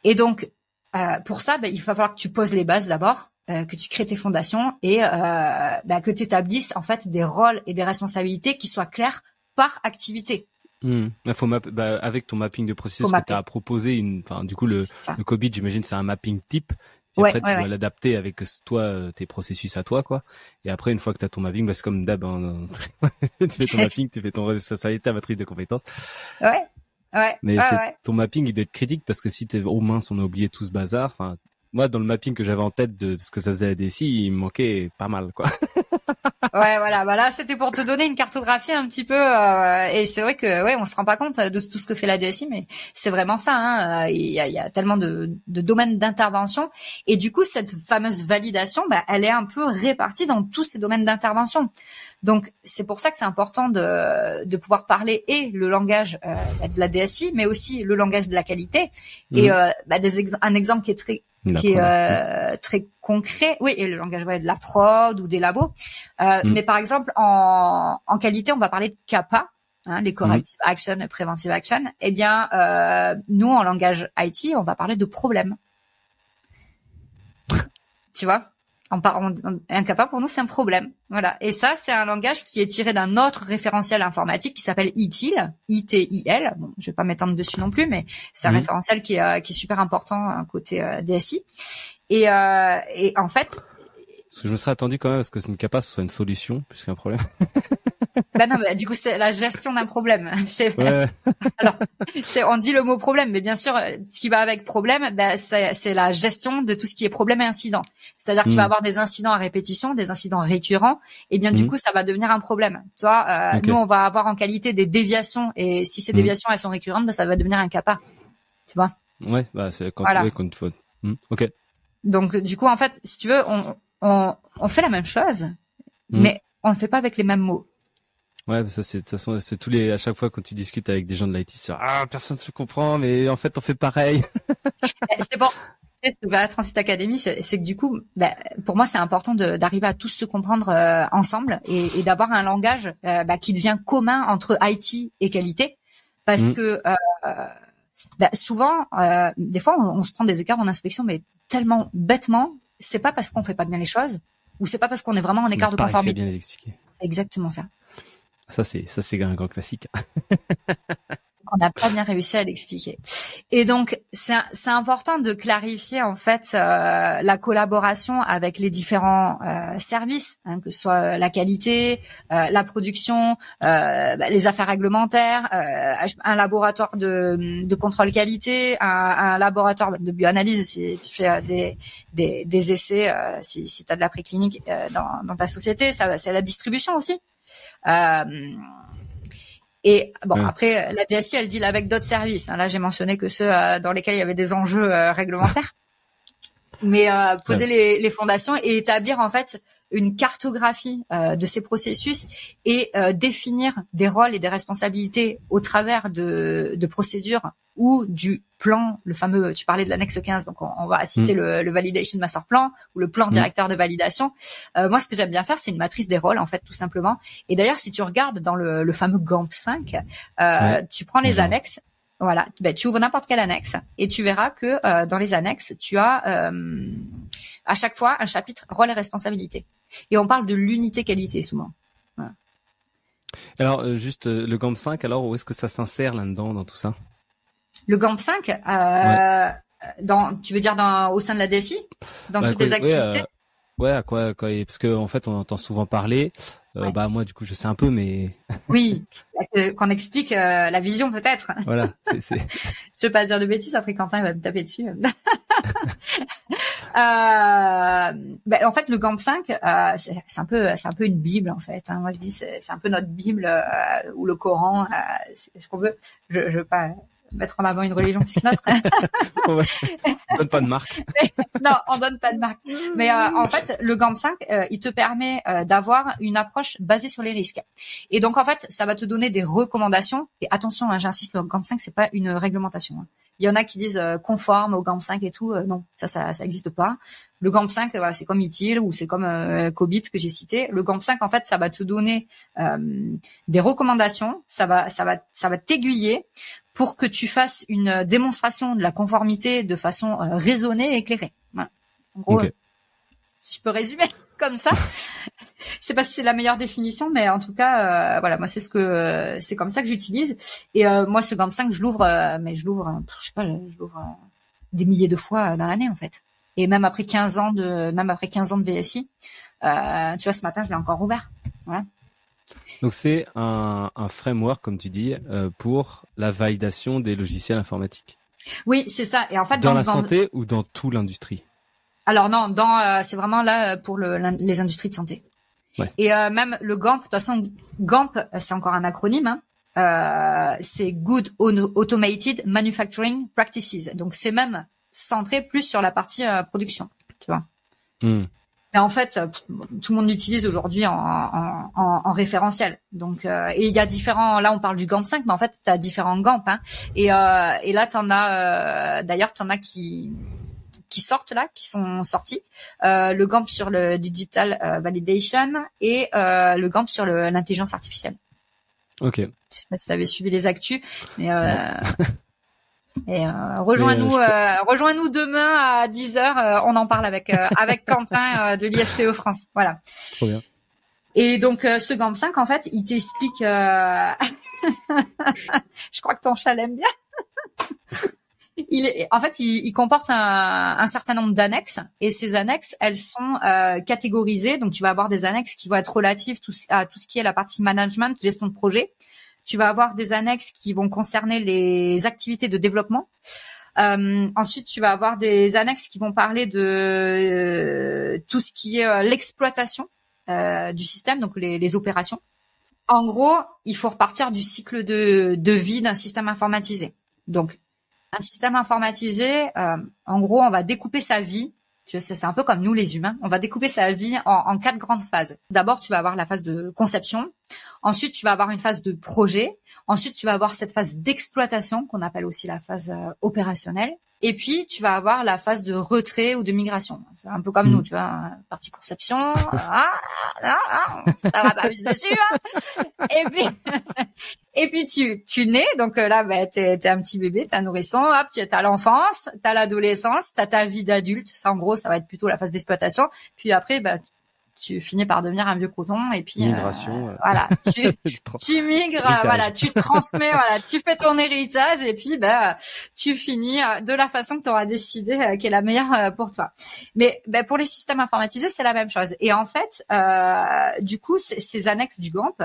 Et donc pour ça, il va falloir que tu poses les bases d'abord. Que tu crées tes fondations et que tu établisses en fait des rôles et des responsabilités qui soient clairs par activité. Faut avec ton mapping de processus que tu as proposé, du coup le COBIT, j'imagine c'est un mapping type. Et après tu dois l'adapter avec toi tes processus à toi quoi. Et après une fois que tu as ton mapping, c'est comme d'hab, tu fais ton mapping, tu fais ton responsabilité, ta matrice de compétences. Ouais. Mais ton mapping il doit être critique parce que si aux minces on a oublié tout ce bazar, moi, dans le mapping que j'avais en tête de ce que ça faisait la DSI, il me manquait pas mal, quoi. Ouais, voilà. Là, c'était pour te donner une cartographie un petit peu. Et c'est vrai que, on se rend pas compte de tout ce que fait la DSI, mais c'est vraiment ça. Il y a tellement de domaines d'intervention. Et du coup, cette fameuse validation, elle est un peu répartie dans tous ces domaines d'intervention. Donc, c'est pour ça que c'est important de pouvoir parler et le langage de la DSI, mais aussi le langage de la qualité. Et un exemple qui est très concret, oui, et le langage de la prod ou des labos. Mais par exemple, en qualité, on va parler de CAPA, les corrective action et preventive action. Eh bien, nous, en langage IT, on va parler de problème. Tu vois, un CAPA, pour nous, c'est un problème. Voilà. Et ça, c'est un langage qui est tiré d'un autre référentiel informatique qui s'appelle ITIL, ITIL. Bon, je vais pas m'étendre dessus non plus, mais c'est un référentiel qui est super important côté DSI. Et en fait, Parce que je me serais attendu quand même à ce que une CAPA ce soit une solution plus qu'un problème. Ben non, mais du coup, c'est la gestion d'un problème. Ouais. Alors, on dit le mot problème, mais bien sûr, ce qui va avec problème, ben, c'est la gestion de tout ce qui est problème et incident. C'est-à-dire que tu vas avoir des incidents à répétition, des incidents récurrents, et bien, du coup, ça va devenir un problème. Toi, Okay. nous, on va avoir en qualité des déviations, et si ces déviations, elles sont récurrentes, ben, ça va devenir un CAPA. Tu vois? Ouais, bah, c'est quand voilà. tu veux, quand il faut. Ok. Donc, du coup, en fait, si tu veux, on fait la même chose, mais on le fait pas avec les mêmes mots. Ouais, ça c'est de toute façon c'est à chaque fois quand tu discutes avec des gens de l'IT sur personne se comprend mais en fait on fait pareil. C'est bon. La Transit Academy, c'est que du coup, pour moi, c'est important d'arriver à tous se comprendre ensemble et d'avoir un langage qui devient commun entre IT et qualité, parce que souvent, des fois, on se prend des écarts en inspection, mais tellement bêtement, c'est pas parce qu'on fait pas bien les choses ou c'est pas parce qu'on est vraiment en écart de conformité. C'est bien expliqué. C'est exactement ça. Ça c'est un grand classique. On n'a pas bien réussi à l'expliquer. Et donc, c'est important de clarifier en fait la collaboration avec les différents services, hein, que ce soit la qualité, la production, les affaires réglementaires, un laboratoire de contrôle qualité, un laboratoire de bioanalyse si tu fais des essais, si tu as de la préclinique dans ta société, c'est la distribution aussi. Et bon, après, la DSI, elle deal avec d'autres services. Là, j'ai mentionné que ceux dans lesquels il y avait des enjeux réglementaires. Mais poser les fondations et établir en fait une cartographie de ces processus et définir des rôles et des responsabilités au travers de procédures ou du plan, le fameux, tu parlais de l'annexe 15, donc on va citer le Validation Master Plan ou le plan directeur de validation. Moi, ce que j'aime bien faire, c'est une matrice des rôles, en fait, tout simplement. Et d'ailleurs, si tu regardes dans le fameux GAMP 5, tu prends les annexes. Voilà, tu ouvres n'importe quelle annexe et tu verras que dans les annexes, tu as à chaque fois un chapitre rôle et responsabilité. Et on parle de l'unité qualité souvent. Voilà. Alors juste le GAMP 5, alors où est-ce que ça s'insère là-dedans dans tout ça? Le GAMP 5, tu veux dire au sein de la DSI, dans toutes les activités. À quoi parce que en fait on entend souvent parler. Moi du coup je sais un peu, mais oui, qu'on explique la vision peut-être. Voilà. Je vais pas dire de bêtises, après Quentin il va me taper dessus. En fait, le GAMP 5, c'est un peu une bible en fait. Hein. Moi je dis c'est un peu notre bible ou le Coran, c'est ce qu'on veut. Je veux pas mettre en avant une religion plus qu'une autre. On donne pas de marque. Non, on donne pas de marque. Mais en fait, le GAMP 5, il te permet d'avoir une approche basée sur les risques. Et donc en fait, ça va te donner des recommandations. Et attention, hein, j'insiste, le GAMP 5, c'est pas une réglementation. Hein. Il y en a qui disent conforme au GAMP 5 et tout. Non, ça existe pas. Le GAMP 5, voilà, c'est comme ITIL ou c'est comme COBIT que j'ai cité. Le GAMP 5, en fait, ça va te donner des recommandations. Ça va t'aiguiller pour que tu fasses une démonstration de la conformité de façon raisonnée et éclairée. Voilà. En gros, si je peux résumer comme ça, je sais pas si c'est la meilleure définition, mais en tout cas, voilà, moi c'est comme ça que j'utilise. Et moi, ce GAMP 5, je l'ouvre des milliers de fois dans l'année en fait. Et même après 15 ans de VSI, tu vois, ce matin, je l'ai encore ouvert. Voilà. Donc c'est un framework, comme tu dis, pour la validation des logiciels informatiques. Oui, c'est ça. Et en fait, dans la santé ou dans toute l'industrie? Alors non, c'est vraiment là pour les industries de santé. Ouais. Et même le GAMP, de toute façon, GAMP, c'est encore un acronyme. Hein, c'est Good Automated Manufacturing Practices. Donc c'est même centré plus sur la partie production, tu vois. Mais en fait, tout le monde l'utilise aujourd'hui en référentiel. Donc, et il y a différents. Là, on parle du GAMP 5, mais en fait, tu as différents GAMP. Hein, et là, t'en as qui sortent là, qui sont sortis. Le GAMP sur le digital validation et le GAMP sur l'intelligence artificielle. Ok. Je sais pas si tu avais suivi les actus, mais et rejoins-nous demain à 10h, on en parle avec Quentin de l'ISPE France. Voilà. Trop bien. Et donc ce GAMP 5 en fait, il t'explique je crois que ton chat l'aime bien. il comporte un certain nombre d'annexes, et ces annexes, elles sont catégorisées. Donc, tu vas avoir des annexes qui vont être relatives à tout ce qui est la partie management, gestion de projet. Tu vas avoir des annexes qui vont concerner les activités de développement. Ensuite, tu vas avoir des annexes qui vont parler de tout ce qui est l'exploitation du système, donc les opérations. En gros, il faut repartir du cycle de vie d'un système informatisé. Donc, un système informatisé, en gros, on va découper sa vie. Tu sais, c'est un peu comme nous les humains. On va découper sa vie en 4 grandes phases. D'abord, tu vas avoir la phase de conception. Ensuite, tu vas avoir une phase de projet. Ensuite, tu vas avoir cette phase d'exploitation qu'on appelle aussi la phase opérationnelle. Et puis, tu vas avoir la phase de retrait ou de migration. C'est un peu comme nous, tu vois, partie conception. Ça t'aura pas vu dessus, hein. Et puis tu nais. Donc là, t'es un petit bébé, t'es un nourrisson. Hop, t'as l'enfance, t'as l'adolescence, t'as ta vie d'adulte. Ça, en gros, ça va être plutôt la phase d'exploitation. Puis après, tu finis par devenir un vieux coton, et puis migration. Voilà, tu migres, voilà, tu transmets, voilà, tu fais ton héritage, et puis tu finis de la façon que tu auras décidé qui est la meilleure pour toi. Mais pour les systèmes informatisés, c'est la même chose. Et en fait, du coup, ces annexes du GAMP,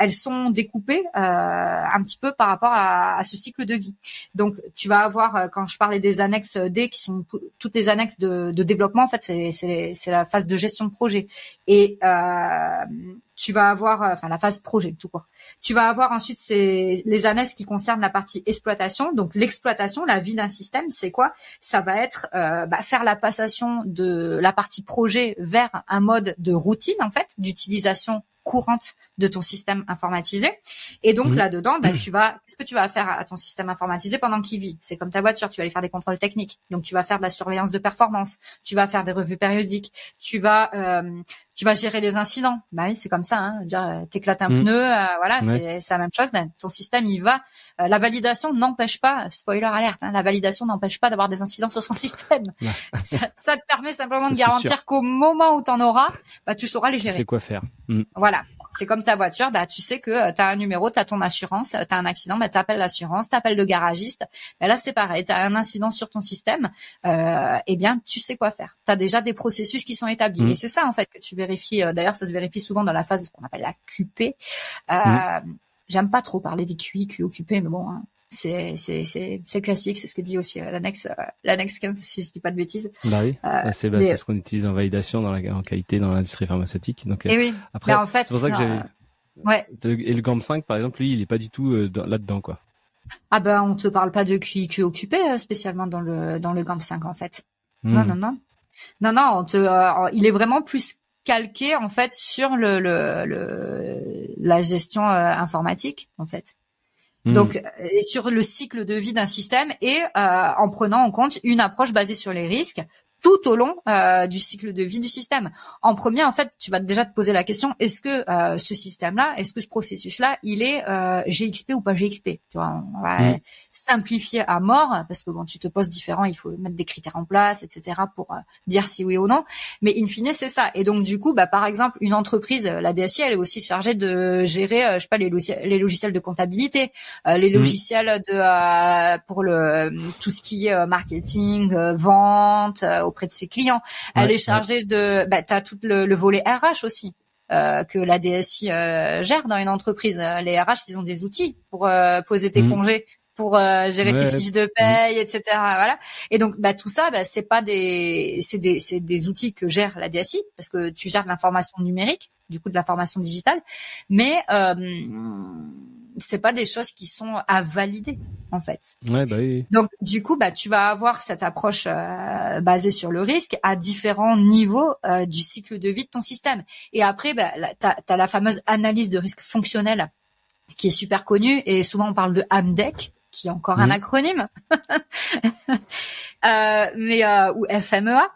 elles sont découpées un petit peu par rapport à ce cycle de vie. Donc, tu vas avoir, quand je parlais des annexes D, qui sont toutes les annexes de développement, en fait, c'est la phase de gestion de projet. Et tu vas avoir, la phase projet, tout court. Tu vas avoir ensuite les annexes qui concernent la partie exploitation. Donc, l'exploitation, la vie d'un système, c'est quoi? Ça va être faire la passation de la partie projet vers un mode de routine, en fait, d'utilisation courante de ton système informatisé. Et donc là-dedans, qu'est-ce que tu vas faire à ton système informatisé pendant qu'il vit? C'est comme ta voiture, tu vas aller faire des contrôles techniques. Donc tu vas faire de la surveillance de performance, tu vas faire des revues périodiques, tu vas gérer les incidents. Oui, c'est comme ça, hein. Dire, t'éclates un pneu, voilà, c'est la même chose. Ton système, il va. La validation n'empêche pas, spoiler alerte, hein, la validation n'empêche pas d'avoir des incidents sur son système. Ça te permet simplement de garantir qu'au moment où t'en auras, tu sauras les gérer. Tu sais quoi faire. Voilà. C'est comme ta voiture, tu sais que t'as un numéro, t'as ton assurance, t'as un accident, t'appelles l'assurance, t'appelles le garagiste. Et là, c'est pareil, t'as un incident sur ton système, eh bien, tu sais quoi faire. T'as déjà des processus qui sont établis. Et c'est ça, en fait, que tu vérifies. D'ailleurs, ça se vérifie souvent dans la phase de ce qu'on appelle la QP. J'aime pas trop parler des QI, QOQP, mais bon, hein, c'est classique, c'est ce que dit aussi l'annexe 15, si je dis pas de bêtises. Oui, c'est ce qu'on utilise en validation en qualité dans l'industrie pharmaceutique. Donc oui. après, en fait, c'est pour ça que j'avais et le GAMP 5 par exemple, lui, il est pas du tout là-dedans, quoi. On te parle pas de QI, QOQP spécialement dans le GAMP 5, en fait. Non, il est vraiment plus calqué, en fait, sur la gestion informatique, en fait. Donc, et sur le cycle de vie d'un système, et en prenant en compte une approche basée sur les risques tout au long du cycle de vie du système. En premier, en fait, tu vas déjà te poser la question, est-ce que ce système-là, est-ce que ce processus-là, il est GXP ou pas GXP? Tu vois, on va simplifier à mort, parce que tu te poses différent, il faut mettre des critères en place, etc., pour dire si oui ou non. Mais in fine, c'est ça. Et donc, du coup, par exemple, une entreprise, la DSI, elle est aussi chargée de gérer, les logiciels de comptabilité, les logiciels pour tout ce qui est marketing, vente, auprès de ses clients. Elle est chargée de, t'as tout le volet RH aussi, que la DSI gère dans une entreprise. Les RH, ils ont des outils pour poser tes congés, pour gérer tes fiches de paye, etc. Voilà. Et donc, tout ça, c'est pas c'est des outils que gère la DSI, parce que tu gères de l'information numérique, du coup de l'information digitale, mais c'est pas des choses qui sont à valider, en fait. Oui. Donc, du coup, tu vas avoir cette approche basée sur le risque à différents niveaux du cycle de vie de ton système. Et après, t'as la fameuse analyse de risque fonctionnel qui est super connue, et souvent on parle de AMDEC, qui est encore un acronyme, ou FMEA.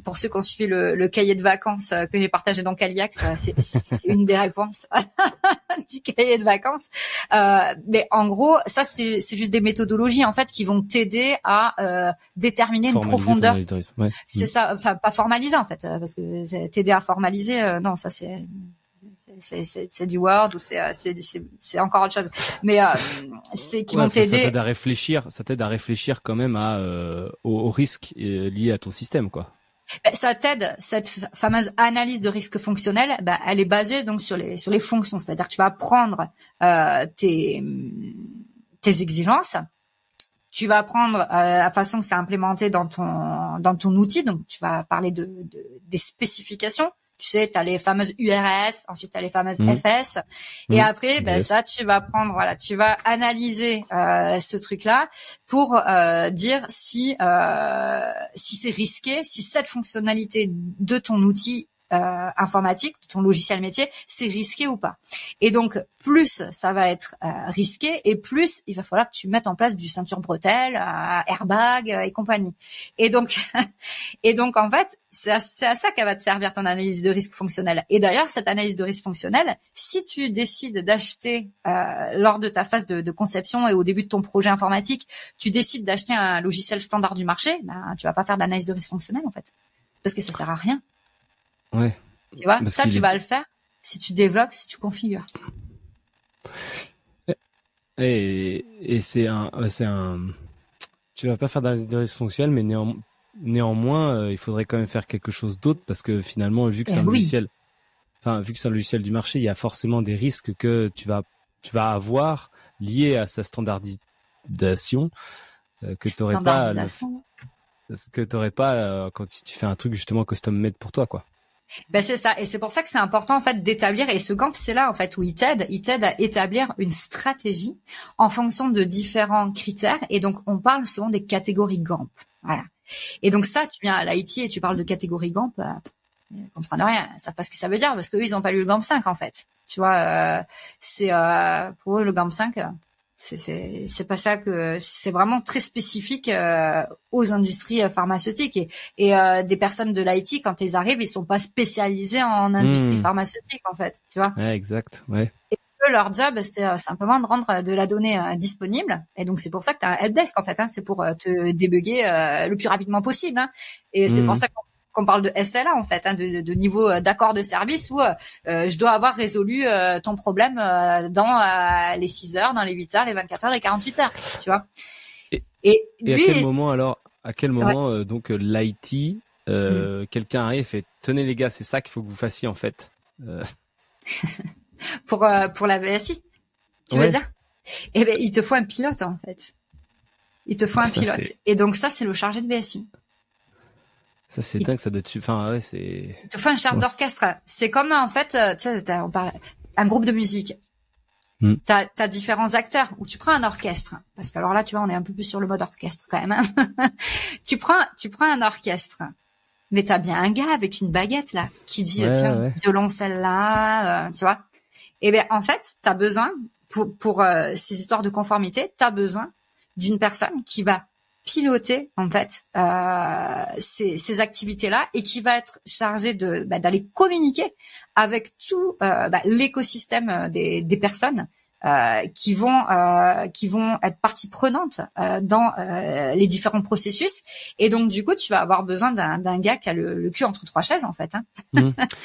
Pour ceux qui ont suivi le cahier de vacances que j'ai partagé dans Caliax, c'est une des réponses du cahier de vacances. Mais en gros, ça c'est juste des méthodologies, en fait, qui vont t'aider à déterminer une profondeur. C'est ça, enfin pas formaliser, en fait, parce que t'aider à formaliser, non, ça c'est c'est du Word ou c'est encore autre chose. Mais c'est qui vont t'aider. Ça t'aide à réfléchir quand même aux risques liés à ton système, quoi. Ça t'aide, cette fameuse analyse de risque fonctionnel, elle est basée donc sur les fonctions, c'est-à-dire que tu vas prendre tes exigences, tu vas prendre la façon que c'est implémenté dans ton outil, donc tu vas parler des spécifications. Tu sais, tu as les fameuses URS, ensuite tu as les fameuses FS, et après, ça, tu vas prendre, tu vas analyser ce truc-là pour dire si c'est risqué, si cette fonctionnalité de ton outil informatique, de ton logiciel métier, c'est risqué ou pas. Et donc, plus ça va être risqué, et plus il va falloir que tu mettes en place du ceinture bretelle, airbag et compagnie. Et donc, en fait, c'est à ça qu'elle va te servir ton analyse de risque fonctionnel. Et d'ailleurs, cette analyse de risque fonctionnel, si tu décides d'acheter lors de ta phase de conception et au début de ton projet informatique, tu décides d'acheter un logiciel standard du marché, tu vas pas faire d'analyse de risque fonctionnel en fait, parce que ça sert à rien. Ouais. Tu vois, ça tu vas le faire si tu développes, si tu configures. Et c'est un, tu vas pas faire d'analyse de risque fonctionnel, mais néanmoins, il faudrait quand même faire quelque chose d'autre parce que finalement, vu que c'est un logiciel, vu que c'est un logiciel du marché, il y a forcément des risques que tu vas avoir liés à sa standardisation que t'aurais pas quand si tu fais un truc justement custom made pour toi, quoi. C'est ça, et c'est pour ça que c'est important en fait d'établir, et ce GAMP c'est là en fait où il t'aide à établir une stratégie en fonction de différents critères, et donc on parle souvent des catégories GAMP, voilà. Et donc ça, tu viens à l'IT et tu parles de catégorie GAMP, ils comprennent rien, ils savent pas ce que ça veut dire parce qu'eux ils ont pas lu le GAMP 5 en fait, tu vois, c'est pour eux le GAMP 5. C'est pas ça, que c'est vraiment très spécifique aux industries pharmaceutiques, et des personnes de l'IT quand ils arrivent, ils sont pas spécialisés en industrie pharmaceutique en fait, tu vois. Ouais, exact, ouais. Et eux, leur job c'est simplement de rendre de la donnée disponible, et donc c'est pour ça que tu as un helpdesk en fait, c'est pour te débugger le plus rapidement possible, et c'est pour ça qu'on parle de SLA en fait, de niveau d'accord de service où je dois avoir résolu ton problème dans les 6 heures, dans les 8 heures, les 24 heures, les 48 heures, tu vois. Et lui, à quel moment donc l'IT, quelqu'un arrive et fait tenez les gars, c'est ça qu'il faut que vous fassiez en fait. pour la VSI, tu veux dire? Eh ben il te faut un pilote en fait. Il te faut un pilote. Et donc ça c'est le chargé de VSI. Ça, c'est dingue, ça doit être... Enfin, ouais, c'est... Il te faut un chef d'orchestre. C'est comme, en fait, tu sais, on parle, un groupe de musique. T'as différents acteurs, ou tu prends un orchestre. Parce que alors là, tu vois, on est un peu plus sur le mode orchestre, quand même, tu prends un orchestre. Mais t'as bien un gars avec une baguette, là, qui dit, violoncelle là, tu vois. Et ben, en fait, t'as besoin, pour ces histoires de conformité, t'as besoin d'une personne qui va piloter en fait ces activités-là, et qui va être chargé d'aller communiquer avec tout l'écosystème des personnes qui vont être partie prenante dans les différents processus. Et donc du coup tu vas avoir besoin d'un gars qui a le cul entre trois chaises en fait.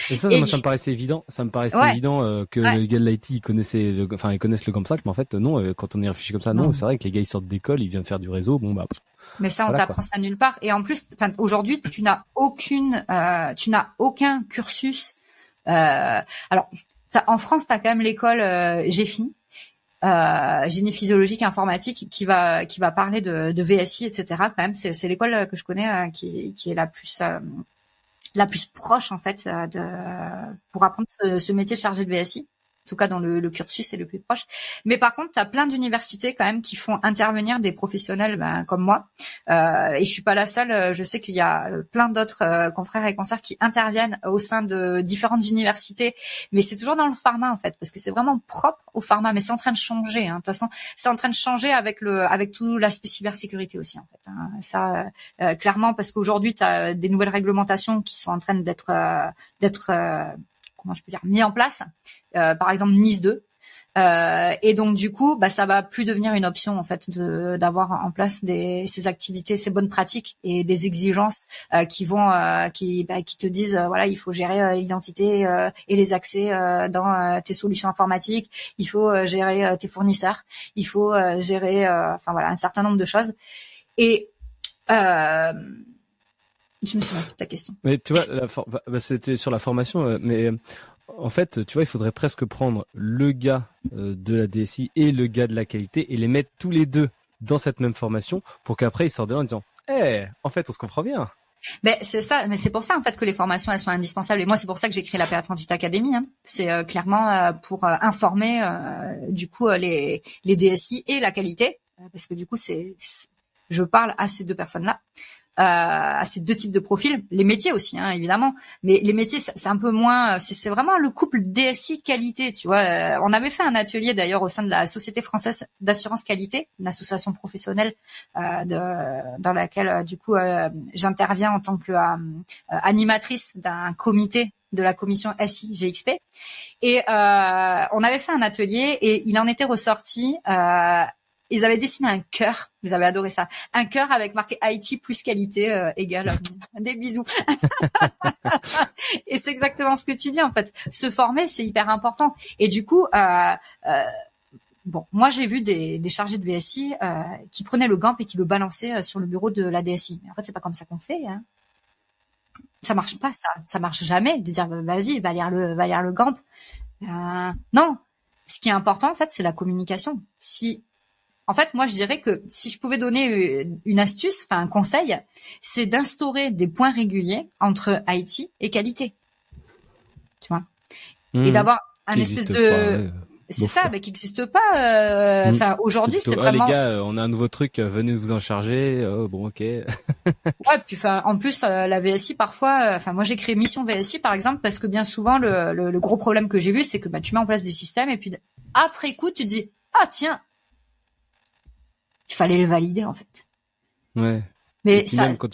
Et ça, moi, ça me paraissait évident. Ça me paraissait évident que les gars de l'IT ils connaissent le GAMP 5, mais en fait non. Quand on y réfléchit comme ça, non. C'est vrai que les gars ils sortent d'école, ils viennent faire du réseau. Mais ça, on t'apprend ça nulle part. Et en plus, aujourd'hui, tu n'as aucun cursus. Alors, en France, t'as quand même l'école GEPHI, génie physiologique et informatique, qui va parler de VSI, etc. Quand même, c'est l'école que je connais qui est la plus proche en fait pour apprendre ce métier de chargé de VSI. En tout cas, dans le cursus, est le plus proche. Mais par contre, tu as plein d'universités quand même qui font intervenir des professionnels comme moi. Et je suis pas la seule. Je sais qu'il y a plein d'autres confrères et consoeurs qui interviennent au sein de différentes universités. Mais c'est toujours dans le pharma, en fait, parce que c'est vraiment propre au pharma. Mais c'est en train de changer. De toute façon, c'est en train de changer avec tout l'aspect cybersécurité aussi, en fait. Ça, clairement, parce qu'aujourd'hui, tu as des nouvelles réglementations qui sont en train d'être comment je peux dire, mis en place. Par exemple, NIS 2. Et donc du coup, ça va plus devenir une option en fait d'avoir en place ces activités, ces bonnes pratiques et des exigences qui te disent voilà, il faut gérer l'identité et les accès dans tes solutions informatiques, il faut gérer tes fournisseurs, il faut gérer voilà, un certain nombre de choses. Et je me souviens plus de ta question. Mais tu vois, c'était sur la formation, mais en fait, tu vois, il faudrait presque prendre le gars de la DSI et le gars de la qualité et les mettre tous les deux dans cette même formation pour qu'après ils sortent de là en disant en fait, on se comprend bien. Mais c'est ça, mais c'est pour ça en fait que les formations elles sont indispensables. Et moi, c'est pour ça que j'ai créé la PR38 Academy. Hein. C'est clairement pour informer du coup les DSI et la qualité, parce que du coup je parle à ces deux personnes-là. À ces deux types de profils, les métiers aussi hein, évidemment, mais les métiers c'est un peu moins, c'est vraiment le couple DSI qualité, tu vois. On avait fait un atelier d'ailleurs au sein de la Société française d'assurance qualité, une association professionnelle dans laquelle du coup j'interviens en tant que animatrice d'un comité de la commission SI GXP, et on avait fait un atelier et il en était ressorti ils avaient dessiné un cœur, vous avez adoré ça, un cœur avec marqué IT plus qualité égale des bisous. Et c'est exactement ce que tu dis en fait. Se former, c'est hyper important. Et du coup, moi j'ai vu des chargés de VSI qui prenaient le GAMP et qui le balançaient sur le bureau de la DSI. Mais en fait, c'est pas comme ça qu'on fait. Hein. Ça marche pas, ça marche jamais de dire vas-y, va lire le GAMP. Non, ce qui est important en fait, c'est la communication. En fait, moi, je dirais que si je pouvais donner une astuce, un conseil, c'est d'instaurer des points réguliers entre IT et qualité. Tu vois. Et d'avoir un espèce de... C'est ça, mais qui n'existe pas. Aujourd'hui, c'est vraiment... les gars, on a un nouveau truc, venez vous en charger. Oh, bon, ok. Ouais, puis en plus, la VSI, parfois... moi, j'ai créé Mission VSI, par exemple, parce que bien souvent, le gros problème que j'ai vu, c'est que tu mets en place des systèmes et puis après coup, tu te dis « Ah, tiens !» Il fallait le valider en fait. Ouais. Mais ça... même quand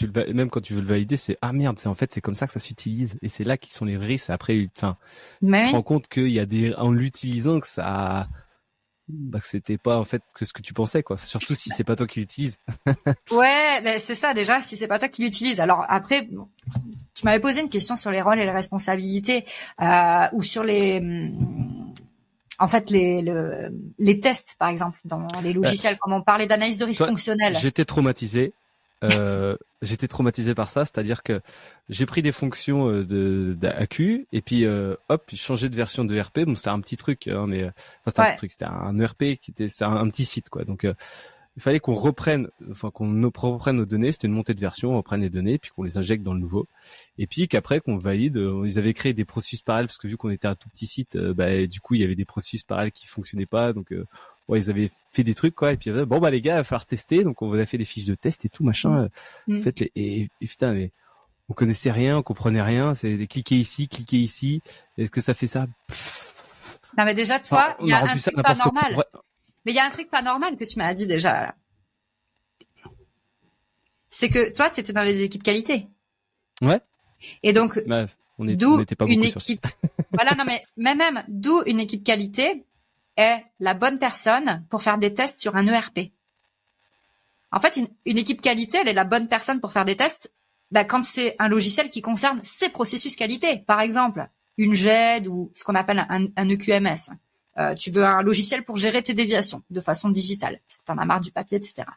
tu veux le valider, c'est merde, c'est comme ça que ça s'utilise et c'est là qui sont les risques. Après, tu te rends compte qu'il y a en l'utilisant que ça, que c'était pas en fait que ce que tu pensais quoi. Surtout si c'est pas toi qui l'utilises. Ouais, c'est ça déjà. Si c'est pas toi qui l'utilise. Alors après, tu m'avais posé une question sur les rôles et les responsabilités ou sur les en fait, les tests, par exemple, dans les logiciels, comme on parlait d'analyse de risque fonctionnelle. J'étais traumatisé. J'étais traumatisé par ça, c'est-à-dire que j'ai pris des fonctions d'AQ et puis hop, j'ai changé de version de ERP. Bon, c'était un petit truc, hein, mais c'était un petit truc. C'était un ERP c'était un petit site, quoi. Donc il fallait qu'on reprenne nos données. C'était une montée de version, on reprenne les données, puis qu'on les injecte dans le nouveau. Et puis qu'après qu'on valide, ils avaient créé des processus parallèles parce que vu qu'on était un tout petit site, du coup il y avait des processus parallèles qui fonctionnaient pas. Donc ils avaient fait des trucs quoi. Et puis bon les gars, il va falloir tester. Donc on vous a fait des fiches de test et tout machin. Faites-les. Et putain mais on connaissait rien, on comprenait rien. C'est cliquer ici. Est-ce que ça fait ça? Non mais déjà toi, il y a un truc pas normal. Mais il y a un truc pas normal que tu m'as dit déjà là. C'est que toi, tu étais dans les équipes qualité. Ouais. Et donc, d'où une équipe. Voilà, non mais même d'où une équipe qualité est la bonne personne pour faire des tests sur un ERP. En fait, une équipe qualité, elle est la bonne personne pour faire des tests quand c'est un logiciel qui concerne ses processus qualité. Par exemple, une GED ou ce qu'on appelle un EQMS. Tu veux un logiciel pour gérer tes déviations de façon digitale, parce que t'en as marre du papier, etc.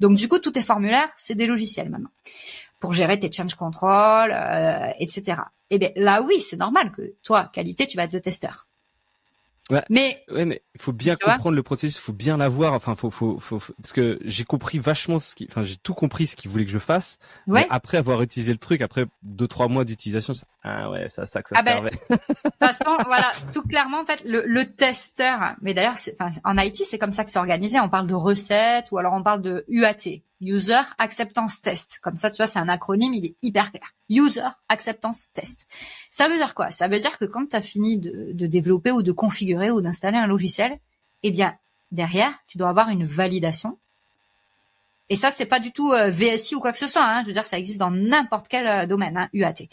Donc du coup, tous tes formulaires, c'est des logiciels maintenant pour gérer tes change control, etc. Eh bien là, oui, c'est normal que toi, qualité, tu vas être le testeur. Ouais. Mais il faut bien comprendre le processus, il faut bien l'avoir. Enfin, faut parce que j'ai compris vachement j'ai tout compris ce qu'il voulait que je fasse. Ouais. Mais après avoir utilisé le truc, après 2-3 mois d'utilisation, ça servait. De toute façon, voilà, tout clairement en fait, le testeur. Mais d'ailleurs, en IT, c'est comme ça que c'est organisé. On parle de recettes ou alors on parle de UAT, User Acceptance Test. Comme ça, tu vois, c'est un acronyme, il est hyper clair. User Acceptance Test. Ça veut dire quoi? Ça veut dire que quand tu as fini de développer ou de configurer ou d'installer un logiciel, eh bien, derrière, tu dois avoir une validation. Et ça, c'est pas du tout VSI ou quoi que ce soit. Hein. Je veux dire, ça existe dans n'importe quel domaine, hein, UAT.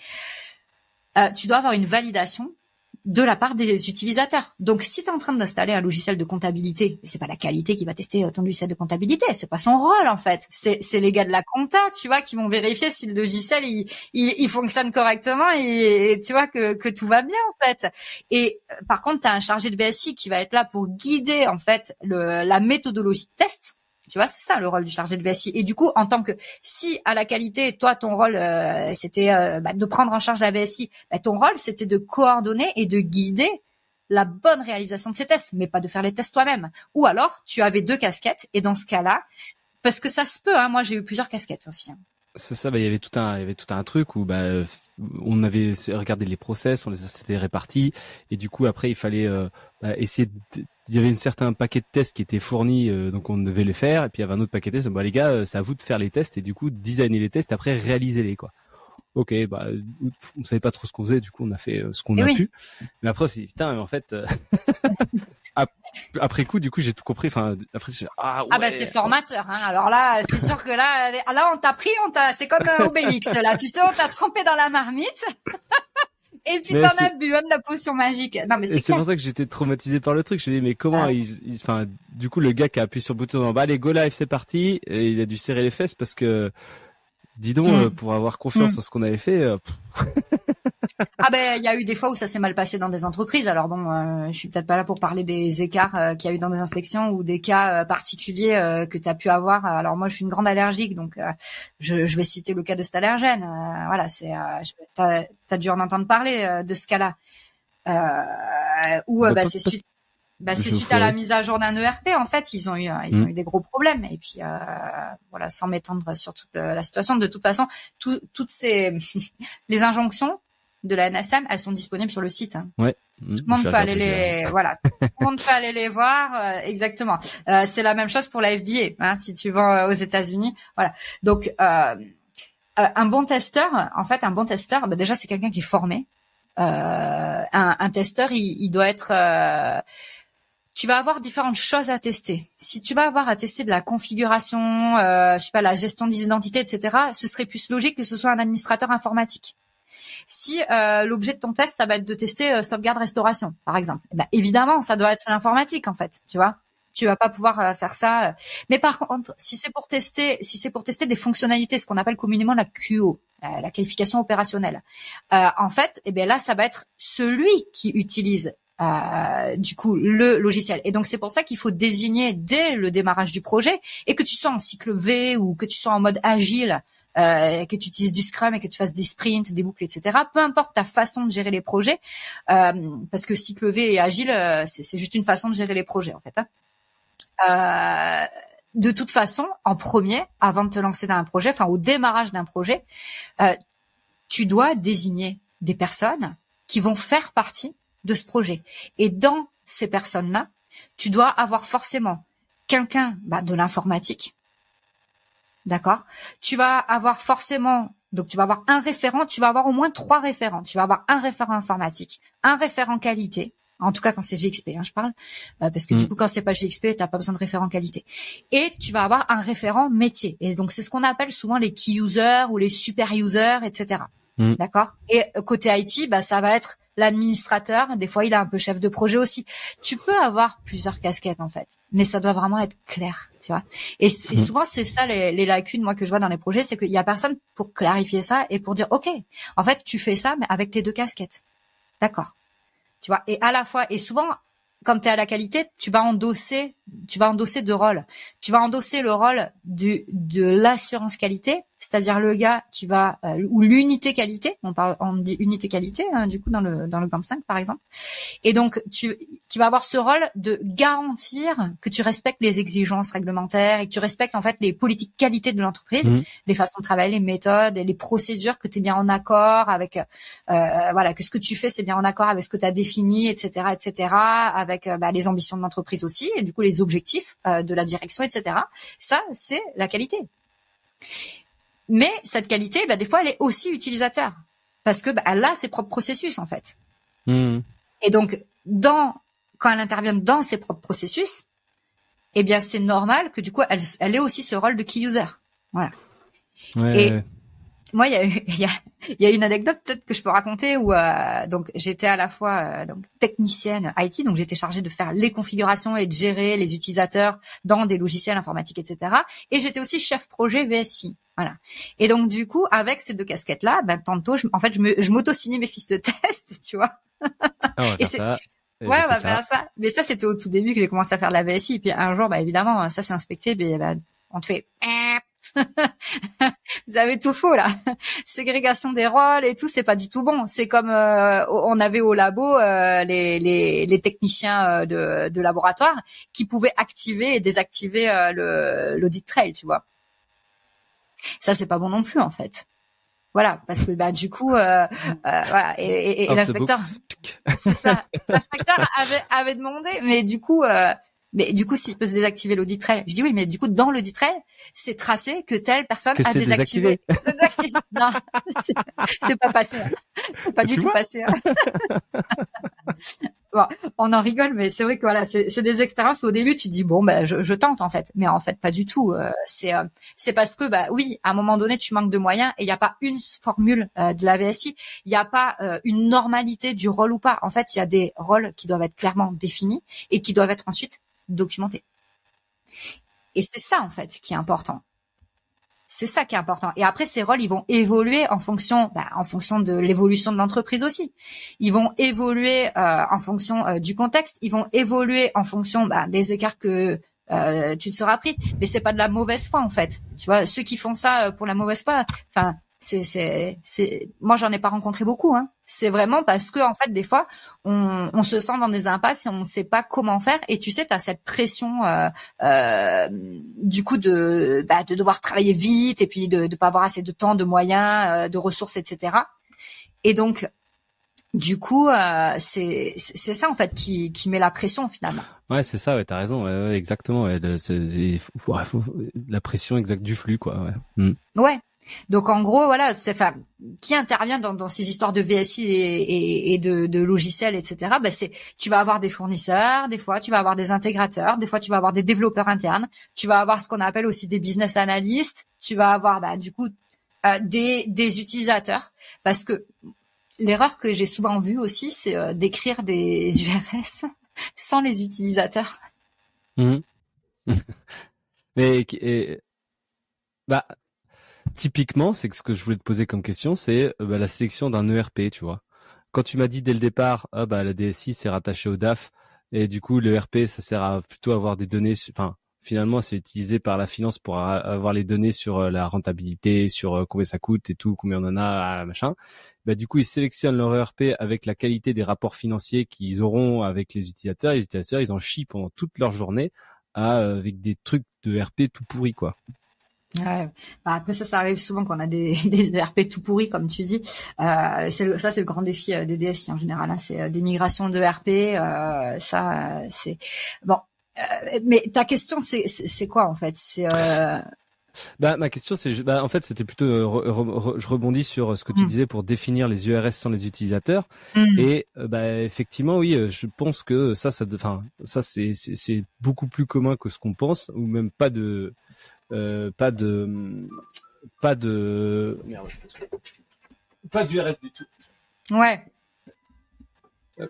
Tu dois avoir une validation de la part des utilisateurs. Donc, si tu es en train d'installer un logiciel de comptabilité, c'est pas la qualité qui va tester ton logiciel de comptabilité, c'est pas son rôle en fait. C'est les gars de la compta, tu vois, qui vont vérifier si le logiciel il fonctionne correctement et tu vois que tout va bien en fait. Et par contre, tu as un chargé de BSI qui va être là pour guider en fait la méthodologie de test. Tu vois, c'est ça le rôle du chargé de BSI. Et du coup, en tant que si à la qualité, toi, ton rôle c'était de prendre en charge la BSI, ton rôle c'était de coordonner et de guider la bonne réalisation de ces tests, mais pas de faire les tests toi-même. Ou alors, tu avais 2 casquettes et dans ce cas-là, parce que ça se peut, hein, moi j'ai eu plusieurs casquettes aussi. C'est ça, il y avait tout un truc où on avait regardé les process, on les s'était répartis et du coup après il fallait essayer il y avait un certain paquet de tests qui était fourni, donc on devait les faire, et puis il y avait un autre paquet de tests, les gars, c'est à vous de faire les tests, et du coup, designer les tests, après réaliser-les, quoi. Ok, on savait pas trop ce qu'on faisait, du coup, on a fait ce qu'on a pu. Mais après, c'est putain, mais en fait, après coup, du coup, j'ai tout compris, enfin, après, c'est formateur, hein. Alors là, c'est sûr que là, on t'a pris, c'est comme Obélix, là. Tu sais, on t'a trempé dans la marmite. Et puis t'en as bu de la potion magique. Non mais c'est pour ça que j'étais traumatisé par le truc. Je me dis mais comment du coup le gars qui a appuyé sur le bouton allez go live c'est parti, et il a dû serrer les fesses parce que dis donc pour avoir confiance en ce qu'on avait fait. Il y a eu des fois où ça s'est mal passé dans des entreprises. Alors bon, je suis peut-être pas là pour parler des écarts qu'il y a eu dans des inspections ou des cas particuliers que tu as pu avoir. Alors moi, je suis une grande allergique, donc je vais citer le cas de cet allergène. Voilà, t'as dû en entendre parler de ce cas-là. C'est suite à la mise à jour d'un ERP. En fait, ils ont eu des gros problèmes. Et puis sans m'étendre sur toute la situation. De toute façon, toutes ces les injonctions de la NSM, elles sont disponibles sur le site. Hein. Ouais. Tout le monde peut aller tout le monde peut aller les voir. Exactement. C'est la même chose pour la FDA. Hein, si tu vas aux États-Unis, voilà. Donc un bon testeur, déjà c'est quelqu'un qui est formé. Un testeur, il doit être. Tu vas avoir différentes choses à tester. Si tu vas avoir à tester de la configuration, la gestion des identités, etc., ce serait plus logique que ce soit un administrateur informatique. Si l'objet de ton test, ça va être de tester sauvegarde-restauration, par exemple, évidemment, ça doit être l'informatique, en fait, tu vois. Tu vas pas pouvoir faire ça. Mais par contre, si c'est pour tester des fonctionnalités, ce qu'on appelle communément la QO, la qualification opérationnelle, en fait, là, ça va être celui qui utilise du coup le logiciel. Et donc c'est pour ça qu'il faut désigner dès le démarrage du projet, et que tu sois en cycle V ou que tu sois en mode agile, que tu utilises du Scrum et que tu fasses des sprints, des boucles, etc. Peu importe ta façon de gérer les projets, parce que cycle V et agile, c'est juste une façon de gérer les projets en fait. Hein. De toute façon, en premier, avant de te lancer dans un projet, enfin au démarrage d'un projet, tu dois désigner des personnes qui vont faire partie de ce projet. Et dans ces personnes-là, tu dois avoir forcément quelqu'un de l'informatique. D'accord? Tu vas avoir forcément, donc tu vas avoir un référent, tu vas avoir au moins 3 référents. Tu vas avoir un référent informatique, un référent qualité, en tout cas quand c'est GXP, hein, je parle, parce que du coup quand c'est pas GXP, t'as pas besoin de référent qualité. Et tu vas avoir un référent métier. Et donc c'est ce qu'on appelle souvent les key users ou les super users, etc. D'accord? Et côté IT, ça va être l'administrateur. Des fois, il a un peu chef de projet aussi. Tu peux avoir plusieurs casquettes, en fait. Mais ça doit vraiment être clair, tu vois. Et souvent, c'est ça les lacunes, moi, que je vois dans les projets, c'est qu'il y a personne pour clarifier ça et pour dire, OK, en fait, tu fais ça, mais avec tes 2 casquettes. D'accord. Tu vois. Et à la fois, et souvent, quand tu es à la qualité, tu vas endosser 2 rôles. Tu vas endosser le rôle de l'assurance qualité, c'est-à-dire le gars qui va ou l'unité qualité, on dit unité qualité hein, du coup dans le GAMP 5 par exemple. Et donc qui va avoir ce rôle de garantir que tu respectes les exigences réglementaires et que tu respectes en fait les politiques qualité de l'entreprise, les façons de travailler, les méthodes et les procédures, que tu es bien en accord avec que ce que tu fais c'est bien en accord avec ce que tu as défini, etc., avec les ambitions de l'entreprise aussi et du coup les objectifs de la direction, etc. Ça c'est la qualité. Mais cette qualité, des fois, elle est aussi utilisateur parce que elle a ses propres processus en fait. Et donc, quand elle intervient dans ses propres processus, c'est normal que du coup, elle ait aussi ce rôle de key user. Voilà. Ouais, moi, il y a une anecdote peut-être que je peux raconter où donc j'étais à la fois donc technicienne IT, donc j'étais chargée de faire les configurations et de gérer les utilisateurs dans des logiciels informatiques, etc. Et j'étais aussi chef projet VSI. Voilà. Et donc du coup, avec ces deux casquettes-là, ben tantôt, je m'auto-signais mes fiches de test, tu vois. Ah, on va Et faire ça. Et ouais, j'ai on va fait faire ça. Mais ça, c'était au tout début que j'ai commencé à faire de la VSI. Et puis un jour, bah évidemment, ça c'est inspecté, on te fait vous avez tout faux là. Ségrégation des rôles et tout, c'est pas du tout bon. C'est comme on avait au labo les techniciens de laboratoire qui pouvaient activer et désactiver l'audit trail, tu vois. Ça c'est pas bon non plus en fait. Voilà, parce que du coup, voilà, et l'inspecteur, c'est ça. L'inspecteur avait demandé, mais du coup, s'il peut se désactiver l'audit trail, je dis oui, mais du coup, dans l'audit trail, c'est tracé que telle personne que a désactivé. Non, c'est pas passé. Hein. C'est pas du tout passé. Hein. Bon, on en rigole, mais c'est vrai que voilà, c'est des expériences où au début tu te dis bon je tente en fait, mais en fait pas du tout. C'est parce que oui, à un moment donné tu manques de moyens et il n'y a pas une formule de la VSI, il n'y a pas une normalité du rôle ou pas. En fait, il y a des rôles qui doivent être clairement définis et qui doivent être ensuite documentés. Et c'est ça en fait qui est important. C'est ça qui est important. Et après, ces rôles, ils vont évoluer en fonction de l'évolution de l'entreprise aussi. Ils vont évoluer en fonction du contexte. Ils vont évoluer en fonction des écarts que tu te seras pris. Mais c'est pas de la mauvaise foi en fait. Tu vois, ceux qui font ça pour la mauvaise foi, enfin, moi j'en ai pas rencontré beaucoup. Hein. C'est vraiment parce que en fait des fois on se sent dans des impasses et on ne sait pas comment faire. Et tu sais, t'as cette pression du coup de devoir travailler vite et puis de pas avoir assez de temps, de moyens, de ressources, etc. Et donc du coup c'est ça en fait qui met la pression finalement. Ouais, c'est ça. Ouais, t'as raison. Ouais, exactement. Ouais, la pression exacte du flux, quoi. Ouais. Ouais. Donc en gros voilà, qui intervient dans ces histoires de VSI et de logiciels, etc. Tu vas avoir des fournisseurs, des fois tu vas avoir des intégrateurs, des fois tu vas avoir des développeurs internes, tu vas avoir ce qu'on appelle aussi des business analysts, tu vas avoir du coup des utilisateurs, parce que l'erreur que j'ai souvent vue aussi, c'est d'écrire des URS sans les utilisateurs. Mmh. Mais typiquement, c'est que ce que je voulais te poser comme question, c'est la sélection d'un ERP, tu vois. Quand tu m'as dit dès le départ, la DSI c'est rattaché au DAF et du coup l'ERP ça sert à plutôt avoir des données, enfin finalement c'est utilisé par la finance pour avoir les données sur la rentabilité, sur combien ça coûte et tout, combien on en a, machin. Du coup ils sélectionnent leur ERP avec la qualité des rapports financiers qu'ils auront avec les utilisateurs. Les utilisateurs ils en chient pendant toute leur journée avec des trucs de ERP tout pourris quoi. Ouais. Après ça arrive souvent qu'on a des ERP tout pourris comme tu dis. C'est le grand défi des DSI en général. Hein. C'est des migrations de ERP. C'est bon. Mais ta question c'est quoi en fait? C'est ma question c'est en fait c'était plutôt je rebondis sur ce que tu disais pour définir les URS sans les utilisateurs et effectivement oui je pense que ça c'est beaucoup plus commun que ce qu'on pense, ou même pas de d'URS du tout. Ouais. Donc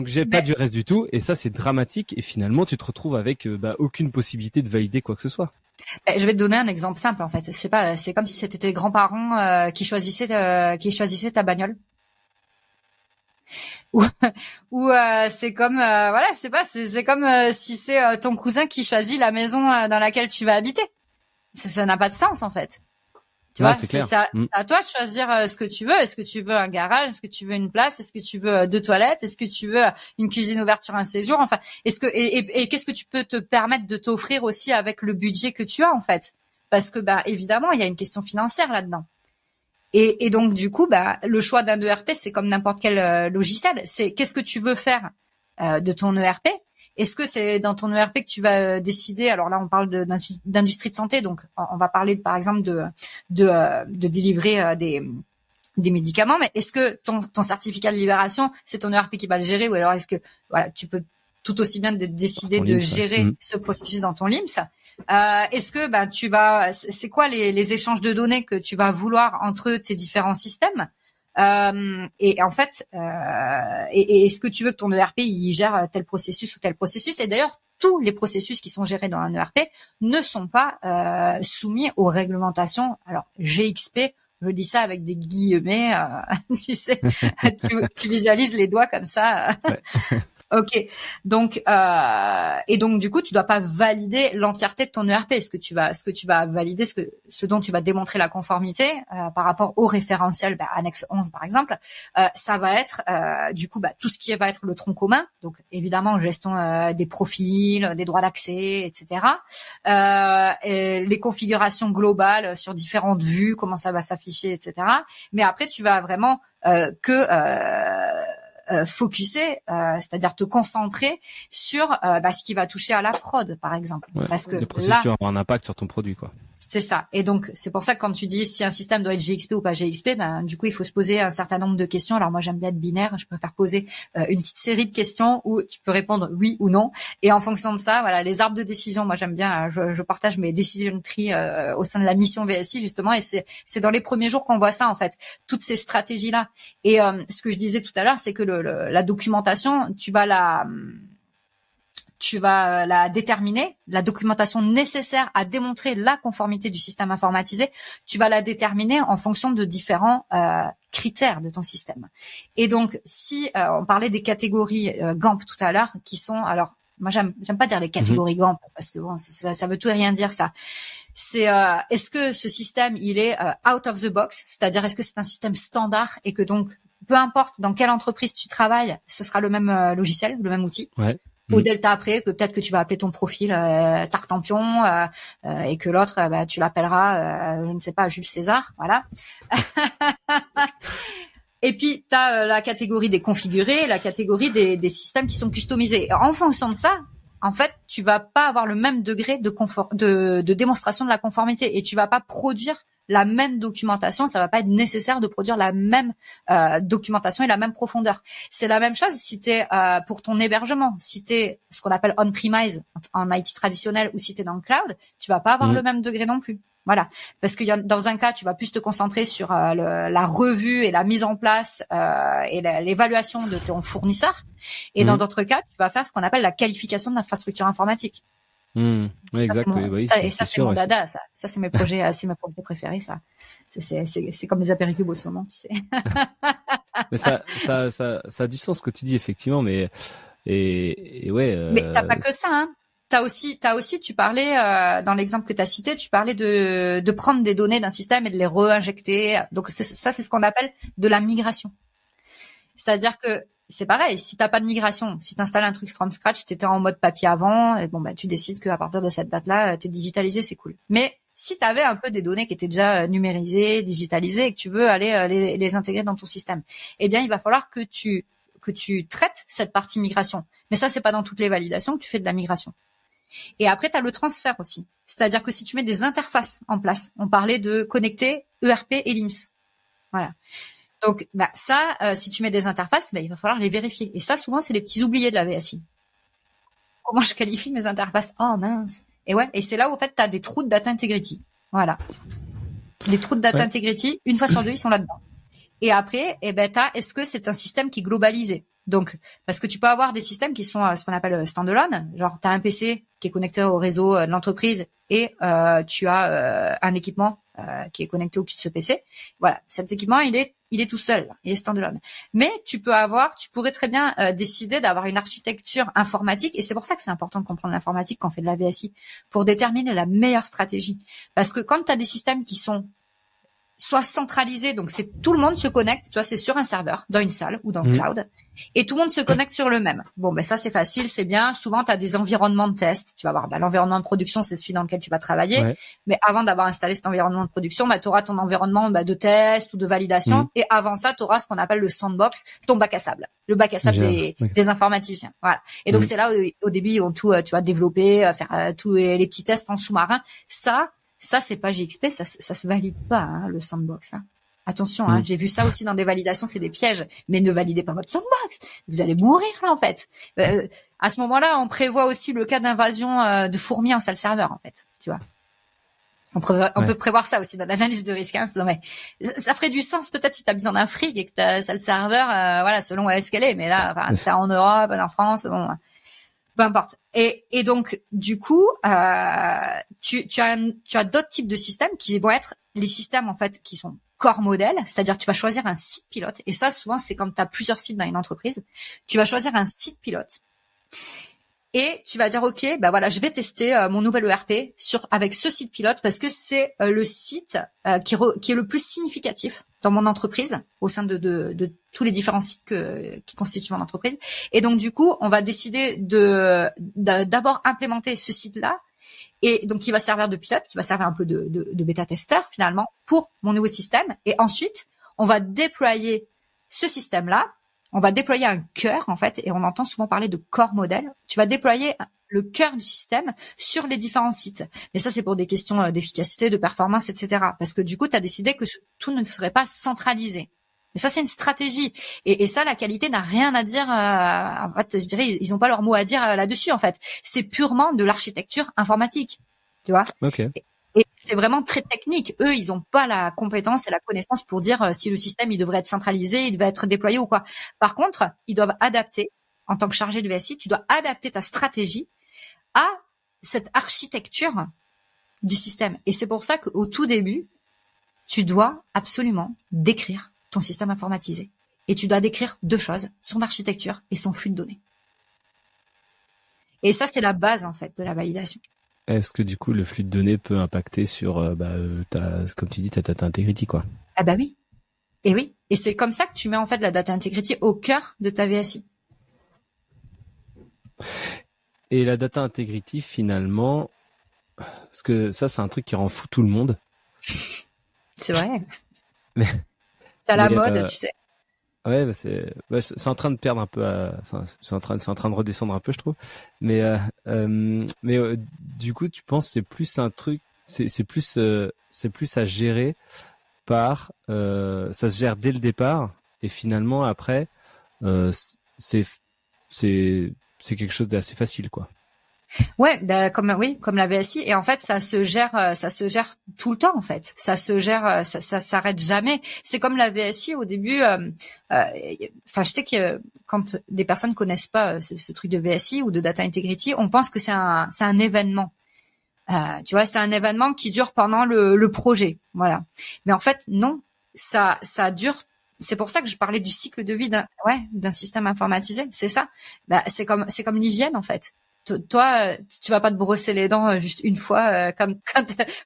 j'ai pas d'URS du tout et ça c'est dramatique et finalement tu te retrouves avec aucune possibilité de valider quoi que ce soit. Je vais te donner un exemple simple en fait. Je sais pas, c'est comme si c'était tes grands-parents qui choisissaient ta bagnole. Ou c'est comme voilà, je sais pas, c'est comme si c'est ton cousin qui choisit la maison dans laquelle tu vas habiter. Ça n'a pas de sens en fait. Tu vois, c'est à toi de choisir ce que tu veux. Est-ce que tu veux un garage? Est-ce que tu veux une place? Est-ce que tu veux 2 toilettes? Est-ce que tu veux une cuisine ouverte sur un séjour? Enfin, est-ce que et qu'est-ce que tu peux te permettre de t'offrir aussi avec le budget que tu as en fait? Parce que évidemment, il y a une question financière là-dedans. Et donc du coup, le choix d'un ERP, c'est comme n'importe quel logiciel. C'est qu'est-ce que tu veux faire de ton ERP? Est-ce que c'est dans ton ERP que tu vas décider? Alors là, on parle d'industrie de santé, donc on va parler par exemple de délivrer des médicaments. Mais est-ce que ton certificat de libération, c'est ton ERP qui va le gérer, ou alors est-ce que voilà, tu peux tout aussi bien de décider de gérer ce processus dans ton LIMS. Est-ce que c'est quoi les échanges de données que tu vas vouloir entre tes différents systèmes? Et en fait, et est-ce que tu veux que ton ERP il gère tel processus ou tel processus? Et d'ailleurs, tous les processus qui sont gérés dans un ERP ne sont pas soumis aux réglementations. Alors GXP, je dis ça avec des guillemets, tu sais, tu visualises les doigts comme ça. Ouais. Ok, donc et donc du coup tu dois pas valider l'entièreté de ton ERP. Ce que tu vas valider, ce dont tu vas démontrer la conformité par rapport au référentiel annexe 11 par exemple, ça va être du coup tout ce qui va être le tronc commun. Donc évidemment gestion des profils, des droits d'accès, etc. Et les configurations globales sur différentes vues, comment ça va s'afficher, etc. Mais après tu vas vraiment focuser, c'est-à-dire te concentrer sur ce qui va toucher à la prod, par exemple. Ouais, parce que les processus ont un impact sur ton produit, quoi. C'est ça. Et donc, c'est pour ça que quand tu dis si un système doit être GXP ou pas GXP, du coup, il faut se poser un certain nombre de questions. Alors moi, j'aime bien être binaire. Je préfère poser une petite série de questions où tu peux répondre oui ou non. Et en fonction de ça, voilà, les arbres de décision, moi, j'aime bien, je partage mes decision trees au sein de la mission VSI, justement. Et c'est dans les premiers jours qu'on voit ça, en fait, toutes ces stratégies-là. Et ce que je disais tout à l'heure, c'est que la documentation, tu vas la déterminer, la documentation nécessaire à démontrer la conformité du système informatisé, tu vas la déterminer en fonction de différents critères de ton système. Et donc, si on parlait des catégories GAMP tout à l'heure, qui sont, alors moi j'aime pas dire les catégories GAMP parce que bon, ça veut tout et rien dire ça. C'est est-ce que ce système il est out of the box, c'est-à-dire est-ce que c'est un système standard et que donc peu importe dans quelle entreprise tu travailles, ce sera le même logiciel, le même outil. Ouais. Au delta après, que peut-être que tu vas appeler ton profil Tartampion et que l'autre, tu l'appelleras, je ne sais pas, Jules César, voilà. Et puis, tu as la catégorie des configurés, la catégorie des systèmes qui sont customisés. Et en fonction de ça, en fait, tu vas pas avoir le même degré de démonstration de la conformité et tu vas pas produire la même documentation, ça va pas être nécessaire de produire la même documentation et la même profondeur. C'est la même chose si tu es pour ton hébergement, si tu es ce qu'on appelle on-premise en IT traditionnel ou si tu es dans le cloud, tu vas pas avoir le même degré non plus. Voilà, parce que dans un cas, tu vas plus te concentrer sur la revue et la mise en place et l'évaluation de ton fournisseur et dans d'autres cas, tu vas faire ce qu'on appelle la qualification de l'infrastructure informatique. Oui, exact. C'est mon dada, ça c'est mes projets, c'est mes projets préférés, ça. C'est comme les apéricubes au saumon, tu sais. Mais ça a du sens ce que tu dis effectivement, mais ouais. Mais t'as pas que ça, hein. T'as aussi, tu parlais dans l'exemple que t'as cité, tu parlais de prendre des données d'un système et de les réinjecter. Donc c'est ce qu'on appelle de la migration. C'est-à-dire que c'est pareil, si t'as pas de migration, si t'installes un truc from scratch, t'étais en mode papier avant, et bon tu décides qu'à partir de cette date-là, t'es digitalisé, c'est cool. Mais si t'avais un peu des données qui étaient déjà numérisées, digitalisées, et que tu veux aller les intégrer dans ton système, eh bien il va falloir que tu traites cette partie migration. Mais ça c'est pas dans toutes les validations que tu fais de la migration. Et après t'as le transfert aussi. C'est-à-dire que si tu mets des interfaces en place, on parlait de connecter ERP et LIMS. Voilà. Donc, ça, si tu mets des interfaces, il va falloir les vérifier. Et ça, souvent, c'est les petits oubliés de la VSI. Comment je qualifie mes interfaces? Oh, mince. Et ouais. Et c'est là où, en fait, t'as des trous de data integrity. Voilà. Les trous de data integrity, une fois sur deux, ils sont là-dedans. Et après, est-ce que c'est un système qui est globalisé? Donc, parce que tu peux avoir des systèmes qui sont ce qu'on appelle standalone. Genre, t'as un PC qui est connecté au réseau de l'entreprise et tu as un équipement qui est connecté au cul de ce PC. Voilà. Cet équipement, il est tout seul. Il est standalone. Mais tu pourrais très bien décider d'avoir une architecture informatique. Et c'est pour ça que c'est important de comprendre l'informatique quand on fait de la VSI, pour déterminer la meilleure stratégie. Parce que quand tu as des systèmes qui sont soit centralisés, donc c'est tout le monde se connecte, tu vois, c'est sur un serveur, dans une salle ou dans le cloud, et tout le monde se connecte sur le même. Bon, ça c'est facile, c'est bien. Souvent, tu as des environnements de test. Tu vas avoir l'environnement de production, c'est celui dans lequel tu vas travailler. Ouais. Mais avant d'avoir installé cet environnement de production, tu auras ton environnement de test ou de validation. Et avant ça, tu auras ce qu'on appelle le sandbox, ton bac à sable, le bac à sable des informaticiens. Voilà. Et donc c'est là où, au début ils ont tout, tu vas développer, faire tous les petits tests en sous-marin. Ça c'est pas GXP, ça se valide pas, hein, le sandbox. Hein. Attention, hein, j'ai vu ça aussi dans des validations, c'est des pièges. Mais ne validez pas votre sandbox. Vous allez mourir là en fait. À ce moment-là, on prévoit aussi le cas d'invasion de fourmis en salle serveur en fait. Tu vois. On peut prévoir ça aussi dans l'analyse de risque. Hein. Non, mais ça ferait du sens peut-être si tu habites dans un fric et que ta salle serveur, voilà, selon où est-ce qu'elle est. Mais là, enfin, t'es en Europe, en France, bon, peu importe. Et donc, du coup, tu as d'autres types de systèmes qui vont être les systèmes en fait qui sont corps modèle, c'est-à-dire que tu vas choisir un site pilote. Et ça, souvent, c'est quand tu as plusieurs sites dans une entreprise. Tu vas choisir un site pilote. Et tu vas dire, OK, bah voilà, je vais tester mon nouvel ERP avec ce site pilote parce que c'est le site qui est le plus significatif dans mon entreprise au sein de tous les différents sites qui constituent mon entreprise. Et donc, du coup, on va décider d'abord implémenter ce site-là. Et donc, qui va servir de pilote, qui va servir un peu de bêta-testeur, finalement, pour mon nouveau système. Et ensuite, on va déployer ce système-là. On va déployer un cœur, en fait, et on entend souvent parler de corps modèle. Tu vas déployer le cœur du système sur les différents sites. Mais ça, c'est pour des questions d'efficacité, de performance, etc. Parce que du coup, tu as décidé que tout ne serait pas centralisé. Et ça, c'est une stratégie. Et ça, la qualité n'a rien à dire. En fait, je dirais, ils n'ont pas leur mot à dire là-dessus, en fait. C'est purement de l'architecture informatique, tu vois. Ok. Et c'est vraiment très technique. Eux, ils n'ont pas la compétence et la connaissance pour dire si le système il devrait être centralisé, il devrait être déployé ou quoi. Par contre, ils doivent adapter, en tant que chargé de VSI, tu dois adapter ta stratégie à cette architecture du système. Et c'est pour ça qu'au tout début, tu dois absolument décrire ton système informatisé. Et tu dois décrire deux choses, son architecture et son flux de données. Et ça, c'est la base, en fait, de la validation. Est-ce que du coup le flux de données peut impacter sur comme tu dis ta data integrity quoi? Ah bah oui. Et oui. Et c'est comme ça que tu mets en fait la data integrity au cœur de ta VSI. Et la data integrity finalement, parce que ça c'est un truc qui rend fou tout le monde. C'est vrai. C'est à la mode, tu sais. Ouais, c'est en train de perdre un peu, c'est en train de redescendre un peu, je trouve. Mais du coup, tu penses que c'est plus un truc, c'est plus à gérer par, ça se gère dès le départ et finalement après, c'est quelque chose d'assez facile, quoi. Ouais, bah comme la VSI, et en fait ça se gère tout le temps en fait. Ça se gère, ça s'arrête jamais. C'est comme la VSI au début. Enfin, je sais que quand des personnes connaissent pas ce truc de VSI ou de data integrity, on pense que c'est un événement. Tu vois, c'est un événement qui dure pendant le projet, voilà. Mais en fait non, ça dure. C'est pour ça que je parlais du cycle de vie d'un système informatisé. C'est ça. Bah c'est comme l'hygiène en fait. Toi, tu vas pas te brosser les dents juste une fois,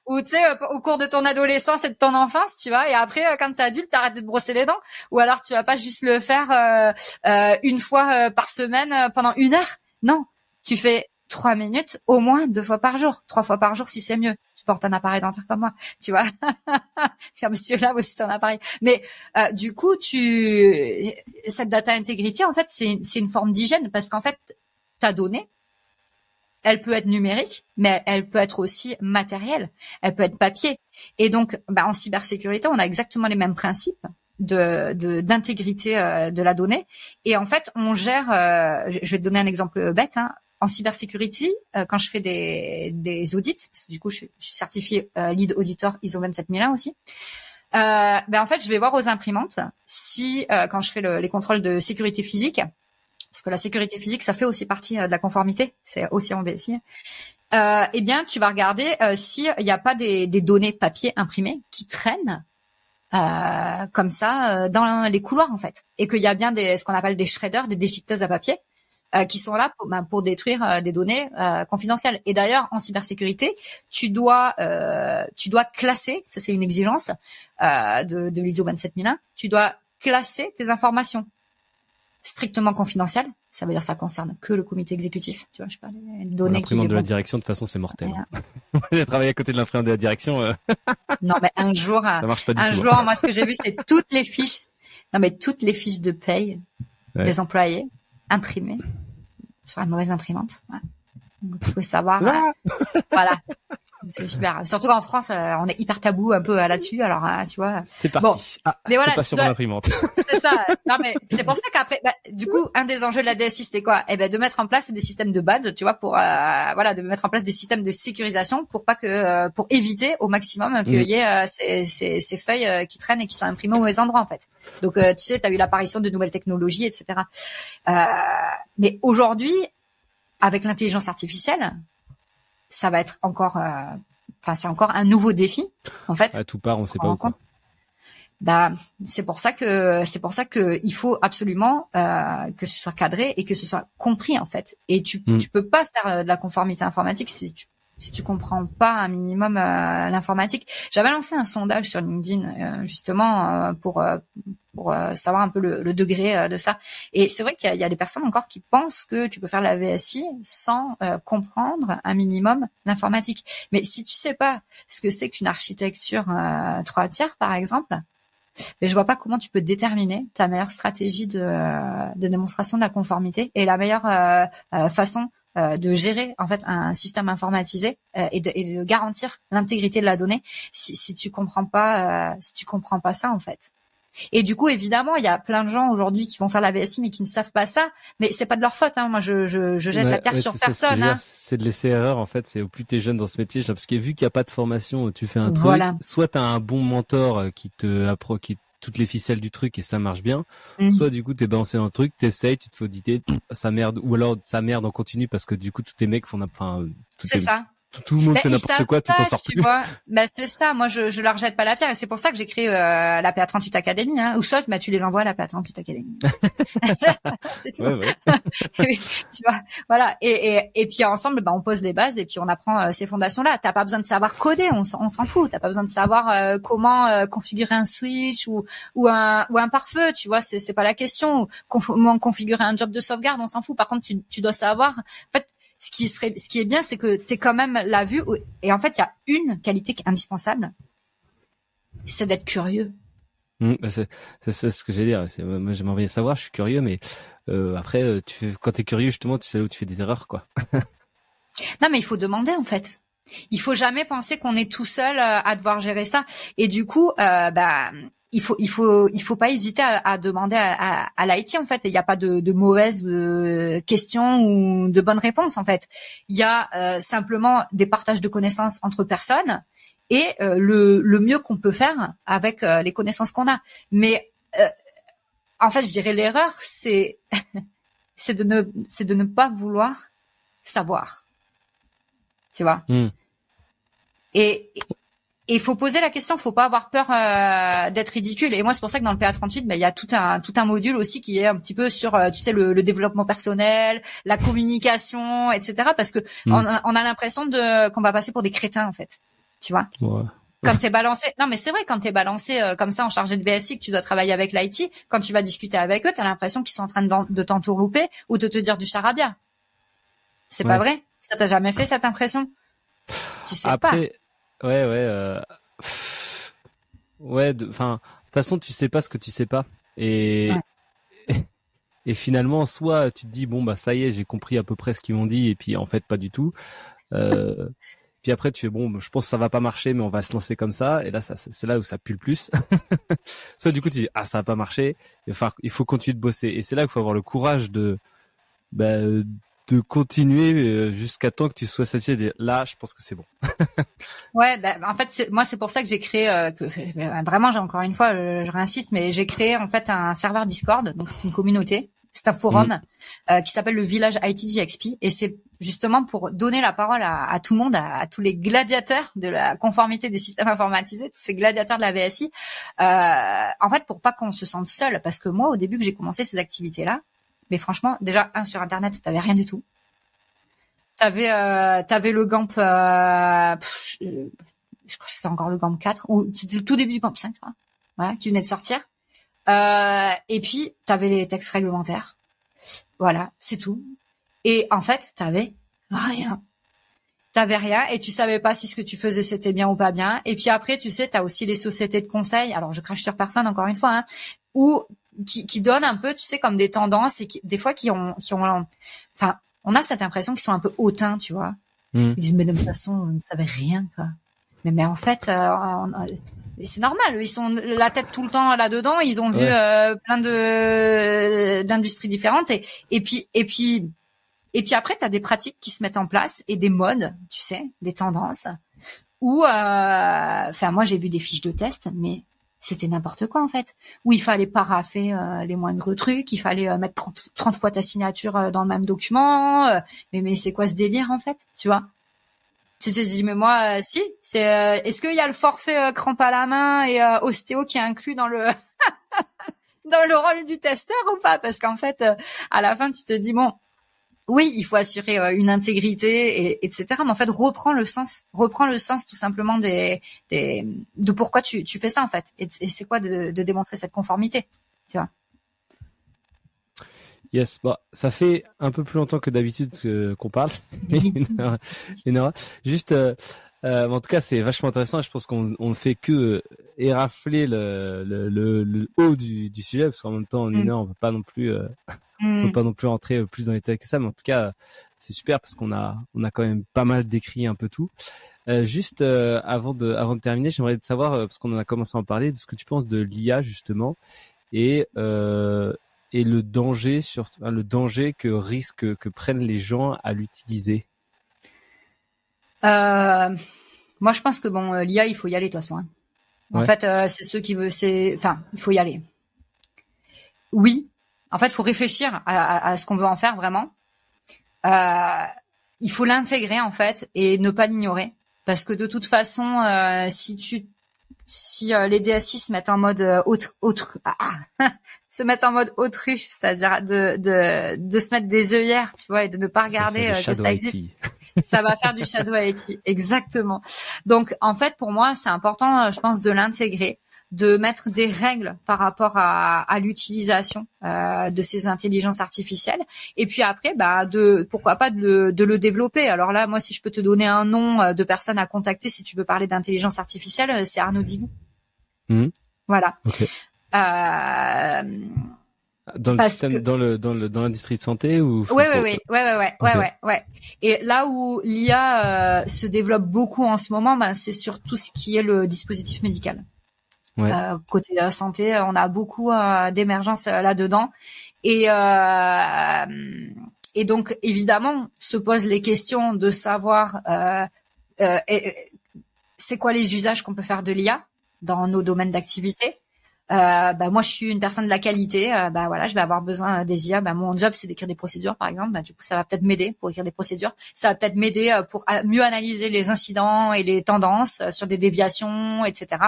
ou tu sais, au cours de ton adolescence et de ton enfance, tu vois, et après, quand t'es adulte, t'arrêtes de te brosser les dents, ou alors tu vas pas juste le faire une fois par semaine pendant 1 heure. Non, tu fais 3 minutes au moins 2 fois par jour, 3 fois par jour si c'est mieux. Si tu portes un appareil dentaire comme moi, tu vois. Car monsieur là aussi c'est un appareil. Mais du coup, cette data integrity, en fait, c'est une forme d'hygiène parce qu'en fait, ta donnée, elle peut être numérique, mais elle peut être aussi matérielle. Elle peut être papier. Et donc, en cybersécurité, on a exactement les mêmes principes d'intégrité de la donnée. Et en fait, on gère. Je vais te donner un exemple bête. Hein. En cybersécurité, quand je fais des audits, parce que du coup, je suis certifiée lead auditor ISO 27001 aussi. En fait, je vais voir aux imprimantes si quand je fais les contrôles de sécurité physique. Parce que la sécurité physique, ça fait aussi partie de la conformité, c'est aussi en VSI. Eh bien, tu vas regarder s'il n'y a pas des données papier imprimées qui traînent comme ça dans les couloirs en fait, et qu'il y a bien ce qu'on appelle des shredders, des déchiqueteuses à papier, qui sont là pour détruire des données confidentielles. Et d'ailleurs, en cybersécurité, tu dois classer, ça c'est une exigence de l'ISO 27001, tu dois classer tes informations strictement confidentiel, ça veut dire ça concerne que le comité exécutif, tu vois, je parle des données l'imprimante de la direction de toute façon c'est mortel. J'ai travaillé à côté de l'imprimante de la direction. Non mais un jour, ça marche pas du tout. Moi ce que j'ai vu c'est toutes les fiches de paye des employés imprimées sur la mauvaise imprimante. Ouais. Donc, tu pouvez savoir, voilà. c'est super. Surtout qu'en France, on est hyper tabou un peu là-dessus. Alors, tu vois. C'est parti. Bon, mais voilà, c'est pas sur mon imprimante. C'est ça. Non, mais c'est pour ça qu'après, du coup, un des enjeux de la DSI, c'était quoi? Eh ben, de mettre en place des systèmes de badge, tu vois, pour de mettre en place des systèmes de sécurisation pour pas que, pour éviter au maximum qu'il y ait ces feuilles qui traînent et qui sont imprimées au mauvais endroit, en fait. Donc, tu sais, t'as eu l'apparition de nouvelles technologies, etc. Mais aujourd'hui, avec l'intelligence artificielle, ça va être encore, c'est encore un nouveau défi, en fait. À tout part, on sait pas où. Quoi. C'est pour ça que il faut absolument que ce soit cadré et que ce soit compris, en fait. Et tu peux pas faire de la conformité informatique si tu comprends pas un minimum l'informatique. J'avais lancé un sondage sur LinkedIn justement pour savoir un peu le degré de ça. Et c'est vrai qu'il y a des personnes encore qui pensent que tu peux faire la VSI sans comprendre un minimum l'informatique. Mais si tu sais pas ce que c'est qu'une architecture 3 tiers, par exemple, mais je vois pas comment tu peux déterminer ta meilleure stratégie de démonstration de la conformité et la meilleure façon de gérer en fait un système informatisé et de garantir l'intégrité de la donnée si tu comprends pas ça, en fait. Et du coup, évidemment, il y a plein de gens aujourd'hui qui vont faire la VSI mais qui ne savent pas ça, mais c'est pas de leur faute, hein. Moi je jette la pierre sur personne, hein. C'est de laisser erreur, en fait. C'est au plus t'es jeune dans ce métier, parce que vu qu'il y a pas de formation, tu fais un truc, soit t'as un bon mentor qui toutes les ficelles du truc et ça marche bien, soit du coup t'es balancé dans le truc, t'essayes, tu te fais auditer, ça merde, ou alors ça merde en continu parce que du coup tous tes mecs font c'est ça. Tout le monde fait n'importe quoi, tu t'en sors plus. Vois. C'est ça. Moi, je leur jette pas la pierre et c'est pour ça que j'ai créé la PA38 Academy, hein. Ou soit, tu les envoies à la PA38 Academy. C'est tout. Ouais. Tu vois. Voilà. Et puis ensemble, on pose les bases et puis on apprend ces fondations-là. T'as pas besoin de savoir coder, on s'en fout. T'as pas besoin de savoir comment configurer un switch ou un pare-feu, tu vois. C'est pas la question. Comment configurer un job de sauvegarde, on s'en fout. Par contre, tu dois savoir. En fait, ce qui est bien, c'est que t'es quand même la vue. Et en fait, il y a une qualité qui est indispensable, c'est d'être curieux. C'est ce que j'allais dire. Moi, j'aimerais bien savoir. Je suis curieux, mais après, quand t'es curieux, justement, tu sais là où tu fais des erreurs, quoi. Non, mais il faut demander, en fait. Il faut jamais penser qu'on est tout seul à devoir gérer ça. Et du coup, il faut pas hésiter à demander à l'IT, en fait. Il n'y a pas de mauvaises questions ou de bonnes réponses, en fait. Il y a simplement des partages de connaissances entre personnes et le mieux qu'on peut faire avec les connaissances qu'on a. Mais en fait, je dirais l'erreur, c'est de ne pas vouloir savoir. Tu vois. Et il faut poser la question, faut pas avoir peur d'être ridicule. Et moi, c'est pour ça que dans le PA38, il y a tout un module aussi qui est un petit peu sur, tu sais, le développement personnel, la communication, etc. Parce que on a l'impression qu'on va passer pour des crétins, en fait. Tu vois. Ouais. Quand t'es balancé, non mais c'est vrai, quand t'es balancé comme ça en chargé de BSI, que tu dois travailler avec l'IT, quand tu vas discuter avec eux, t'as l'impression qu'ils sont en train de t'entourlouper ou de te dire du charabia. C'est pas vrai? Ça t'a jamais fait cette impression? Tu sais Après, pas. De toute façon, tu sais pas ce que tu sais pas. Et finalement, soit tu te dis, ça y est, j'ai compris à peu près ce qu'ils m'ont dit, et puis en fait, pas du tout. Puis après, tu fais, je pense que ça va pas marcher, mais on va se lancer comme ça. Et là, c'est là où ça pue le plus. Soit du coup, tu dis, ça va pas marcher. Il faut continuer de bosser. Et c'est là qu'il faut avoir le courage de continuer jusqu'à temps que tu sois satisfait. Là, je pense que c'est bon. En fait, c'est pour ça que j'ai créé, vraiment, encore une fois, je réinsiste, mais j'ai créé en fait un serveur Discord. Donc c'est une communauté, c'est un forum qui s'appelle le Village IT GXP, et c'est justement pour donner la parole à tout le monde, à tous les gladiateurs de la conformité des systèmes informatisés, tous ces gladiateurs de la VSI. En fait, pour pas qu'on se sente seul, parce que moi, au début que j'ai commencé ces activités-là, mais franchement, déjà, sur Internet, t'avais rien du tout. T'avais le GAMP, je crois que c'était encore le GAMP 4, ou c'était le tout début du GAMP 5, voilà, qui venait de sortir. Et puis, t'avais les textes réglementaires. Voilà, c'est tout. Et en fait, t'avais rien. Et tu savais pas si ce que tu faisais c'était bien ou pas bien. Et puis après, tu sais, t'as aussi les sociétés de conseil. Alors, je crache sur personne encore une fois, où qui donnent un peu, tu sais, comme des tendances et des fois qui ont, on a cette impression qu'ils sont un peu hautains, tu vois. Ils disent mais de toute façon on ne savait rien quoi. Mais en fait c'est normal, ils sont la tête tout le temps là-dedans, ils ont vu plein d'industries différentes et puis après tu as des pratiques qui se mettent en place et des modes, tu sais, des tendances où enfin moi j'ai vu des fiches de test mais c'était n'importe quoi en fait, où il fallait paraffer les moindres trucs, il fallait mettre 30 fois ta signature dans le même document, mais c'est quoi ce délire en fait, tu vois? Tu te dis mais moi si, c'est est-ce qu'il y a le forfait crampe à la main et ostéo qui est inclus dans le dans le rôle du testeur ou pas? Parce qu'en fait à la fin tu te dis bon oui, il faut assurer une intégrité etc. Mais en fait reprends le sens tout simplement de pourquoi tu fais ça en fait et c'est quoi de démontrer cette conformité, tu vois. Yes, bon, ça fait un peu plus longtemps que d'habitude qu'on parle. Juste, en tout cas, c'est vachement intéressant et je pense qu'on ne fait que érafler le haut du sujet parce qu'en même temps, en une heure, on peut pas non plus, on peut pas non plus rentrer plus dans les détails que ça. Mais en tout cas, c'est super parce qu'on a quand même pas mal décrit un peu tout. Juste avant de terminer, j'aimerais savoir parce qu'on en a commencé à en parler de ce que tu penses de l'IA justement et le danger que prennent les gens à l'utiliser. Moi, je pense que bon, l'IA, il faut y aller de toute façon. Hein. En fait, c'est ceux qui veulent, il faut y aller. Oui. En fait, il faut réfléchir à ce qu'on veut en faire vraiment. Il faut l'intégrer en fait et ne pas l'ignorer, parce que de toute façon, si les DSI se mettent en mode se mettre en mode autruche, c'est-à-dire de se mettre des œillères, tu vois, et de ne pas regarder que ça existe. Ça va faire du shadow IT. Exactement. Donc, en fait, pour moi, c'est important, je pense, de l'intégrer, de mettre des règles par rapport à l'utilisation de ces intelligences artificielles. Et puis après, pourquoi pas de le développer. Alors là, moi, si je peux te donner un nom de personne à contacter, si tu veux parler d'intelligence artificielle, c'est Arnaud Dibou. Voilà. Okay. Dans le système, dans l'industrie de santé ou? Ouais. Et là où l'IA se développe beaucoup en ce moment, c'est sur tout ce qui est le dispositif médical. Côté santé, on a beaucoup d'émergence là-dedans. Et donc, évidemment, se posent les questions de savoir c'est quoi les usages qu'on peut faire de l'IA dans nos domaines d'activité. Moi je suis une personne de la qualité, je vais avoir besoin des IA. Mon job c'est d'écrire des procédures par exemple, du coup ça va peut-être m'aider pour écrire des procédures, ça va peut-être m'aider pour mieux analyser les incidents et les tendances sur des déviations, etc.,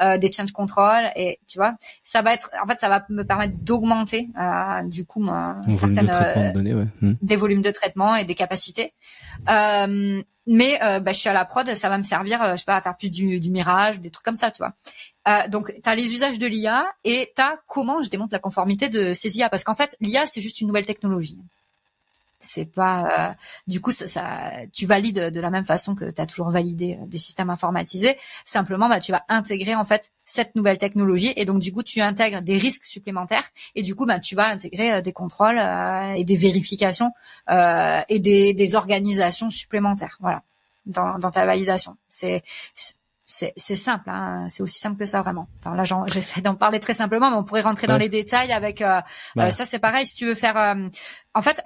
des change control, et tu vois, ça va me permettre d'augmenter du coup certaines des volumes de traitement et des capacités. Mais je suis à la prod, ça va me servir, je sais pas, à faire plus du mirage, des trucs comme ça, tu vois. Donc, tu as les usages de l'IA et tu as comment je démontre la conformité de ces IA. Parce qu'en fait, l'IA, c'est juste une nouvelle technologie. C'est pas... du coup, tu valides de la même façon que tu as toujours validé des systèmes informatisés. Simplement, tu vas intégrer en fait cette nouvelle technologie et donc du coup, tu intègres des risques supplémentaires et du coup, tu vas intégrer des contrôles et des vérifications et des organisations supplémentaires. Voilà, dans ta validation. C'est simple, hein. C'est aussi simple que ça vraiment. Enfin là, j'essaie d'en parler très simplement, mais on pourrait rentrer dans les détails avec ça. C'est pareil si tu veux faire. En fait,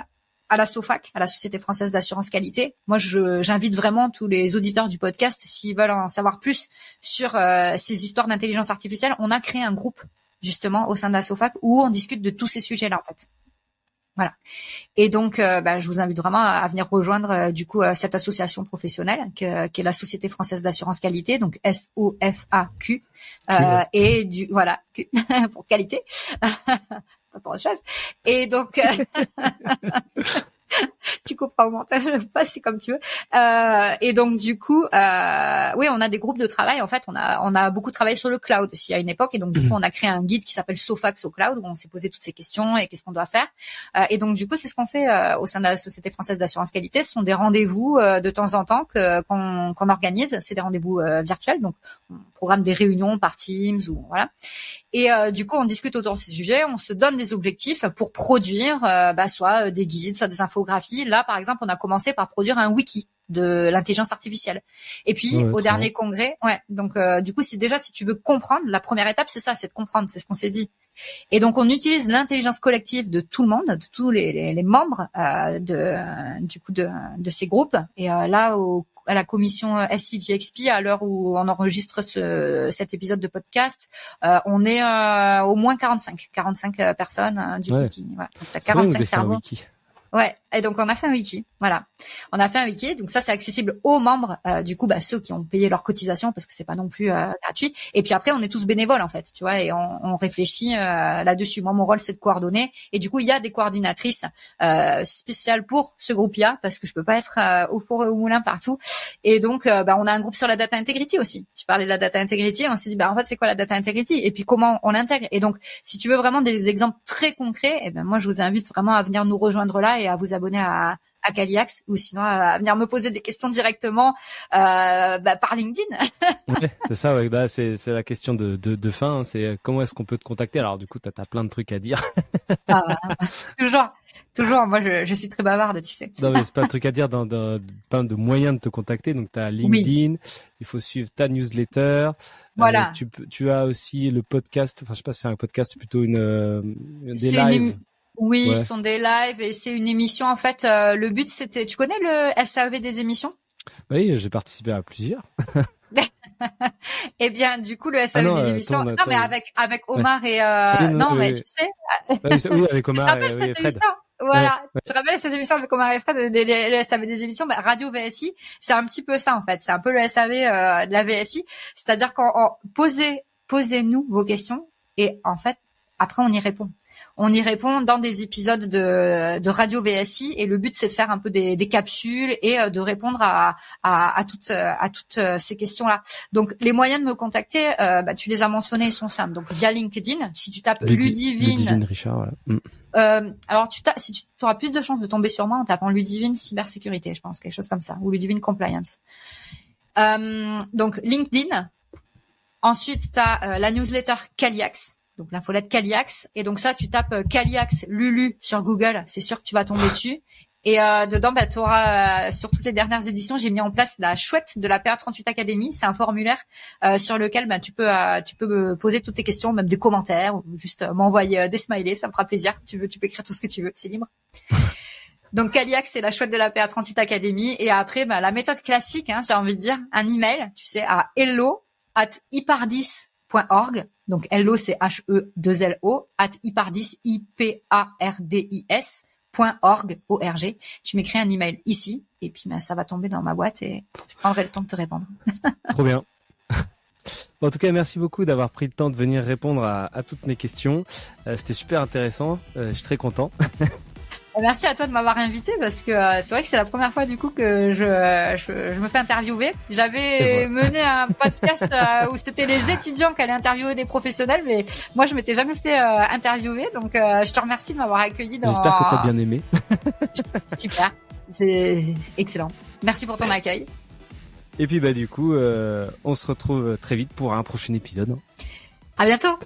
à la SOFAQ, à la Société Française d'Assurance Qualité, moi j'invite vraiment tous les auditeurs du podcast, s'ils veulent en savoir plus sur ces histoires d'intelligence artificielle, on a créé un groupe justement au sein de la SOFAQ où on discute de tous ces sujets-là en fait. Voilà. Et donc, je vous invite vraiment à venir rejoindre du coup cette association professionnelle qui est la Société Française d'Assurance Qualité, donc SOFAQ, et voilà Q pour qualité, pas pour autre chose. Et donc, tu comprends au montage, c'est comme tu veux. Et donc du coup, on a des groupes de travail. En fait, on a beaucoup travaillé sur le cloud aussi à une époque, et donc du coup, on a créé un guide qui s'appelle SOFAQ au cloud où on s'est posé toutes ces questions et qu'est-ce qu'on doit faire. Et donc du coup, c'est ce qu'on fait au sein de la Société Française d'Assurance Qualité. Ce sont des rendez-vous de temps en temps qu'on organise. C'est des rendez-vous virtuels, donc on programme des réunions par Teams ou voilà. Et du coup, on discute autour de ces sujets, on se donne des objectifs pour produire soit des guides, soit des infographies. Là, par exemple, on a commencé par produire un wiki de l'intelligence artificielle. Et puis au dernier congrès, donc du coup, si tu veux comprendre, la première étape c'est ça, c'est de comprendre, c'est ce qu'on s'est dit. Et donc on utilise l'intelligence collective de tout le monde, de tous les membres de ces groupes. Et là à la commission SCGXP, à l'heure où on enregistre cet épisode de podcast, on est au moins 45 personnes du coup qui donc t'as 45 cerveaux. Ouais, et donc on a fait un wiki, voilà. On a fait un wiki, donc ça c'est accessible aux membres, du coup ceux qui ont payé leur cotisation parce que c'est pas non plus gratuit. Et puis après on est tous bénévoles en fait, tu vois, et on réfléchit là-dessus. Moi mon rôle c'est de coordonner, et du coup il y a des coordinatrices spéciales pour ce groupe IA parce que je peux pas être au four et au moulin partout. Et donc on a un groupe sur la data integrity aussi. Tu parlais de la data integrity, on s'est dit en fait c'est quoi la data integrity et puis comment on l'intègre. Et donc si tu veux vraiment des exemples très concrets, moi je vous invite vraiment à venir nous rejoindre là et à vous abonner à Kaliax, ou sinon à venir me poser des questions directement par LinkedIn. Ouais, c'est ça, c'est la question de fin, c'est comment est-ce qu'on peut te contacter. Alors du coup t'as plein de trucs à dire. Toujours, moi je suis très bavarde, tu sais. Non mais c'est pas un truc à dire, dans plein de moyens de te contacter. Donc t'as LinkedIn, il faut suivre ta newsletter. Voilà. Tu as aussi le podcast, enfin je sais pas si c'est un podcast, c'est plutôt des lives. Oui, ce sont des lives et c'est une émission en fait. Le but c'était, tu connais le SAV des émissions? Oui, j'ai participé à plusieurs. Eh bien, du coup, le SAV des émissions. Non, mais avec Omar et tu sais. Oui, avec Omar et Fred. Émission voilà. Ouais. Tu te rappelles cette émission avec Omar et Fred, le SAV des émissions, Radio VSI, c'est un petit peu ça en fait. C'est un peu le SAV de la VSI, c'est-à-dire posez-nous vos questions et en fait après on y répond. On y répond dans des épisodes de Radio VSI et le but c'est de faire un peu des capsules et de répondre à toutes ces questions-là. Donc les moyens de me contacter, tu les as mentionnés, ils sont simples. Donc via LinkedIn, si tu tapes Ludivine Richard, voilà. Alors tu auras plus de chances de tomber sur moi en tapant Ludivine cybersécurité, je pense, quelque chose comme ça, ou Ludivine compliance. Donc LinkedIn. Ensuite tu as la newsletter Kaliax. Donc l'infolette Kaliax, et donc ça tu tapes Kaliax Lulu sur Google, c'est sûr que tu vas tomber dessus. Et dedans tu auras sur toutes les dernières éditions, j'ai mis en place la chouette de la PA38 Academy, c'est un formulaire sur lequel tu peux me poser toutes tes questions, même des commentaires ou juste m'envoyer des smileys, ça me fera plaisir. Tu peux écrire tout ce que tu veux, c'est libre. Donc Kaliax c'est la chouette de la PA38 Academy, et après la méthode classique, j'ai envie de dire, un email, tu sais, à hello@ipardis.org. Donc hello c'est HE2LO @ipardis IPARDIS.org. Tu m'écris un email ici et puis ça va tomber dans ma boîte et je prendrai le temps de te répondre. Trop bien. En tout cas, merci beaucoup d'avoir pris le temps de venir répondre à toutes mes questions. C'était super intéressant. Je suis très content. Merci à toi de m'avoir invité parce que c'est vrai que c'est la première fois du coup que je me fais interviewer. J'avais mené un podcast où c'était les étudiants qui allaient interviewer des professionnels, mais moi je m'étais jamais fait interviewer, donc je te remercie de m'avoir accueilli dans. J'espère que tu as bien aimé. Super, c'est excellent. Merci pour ton accueil. Et puis du coup, on se retrouve très vite pour un prochain épisode. À bientôt.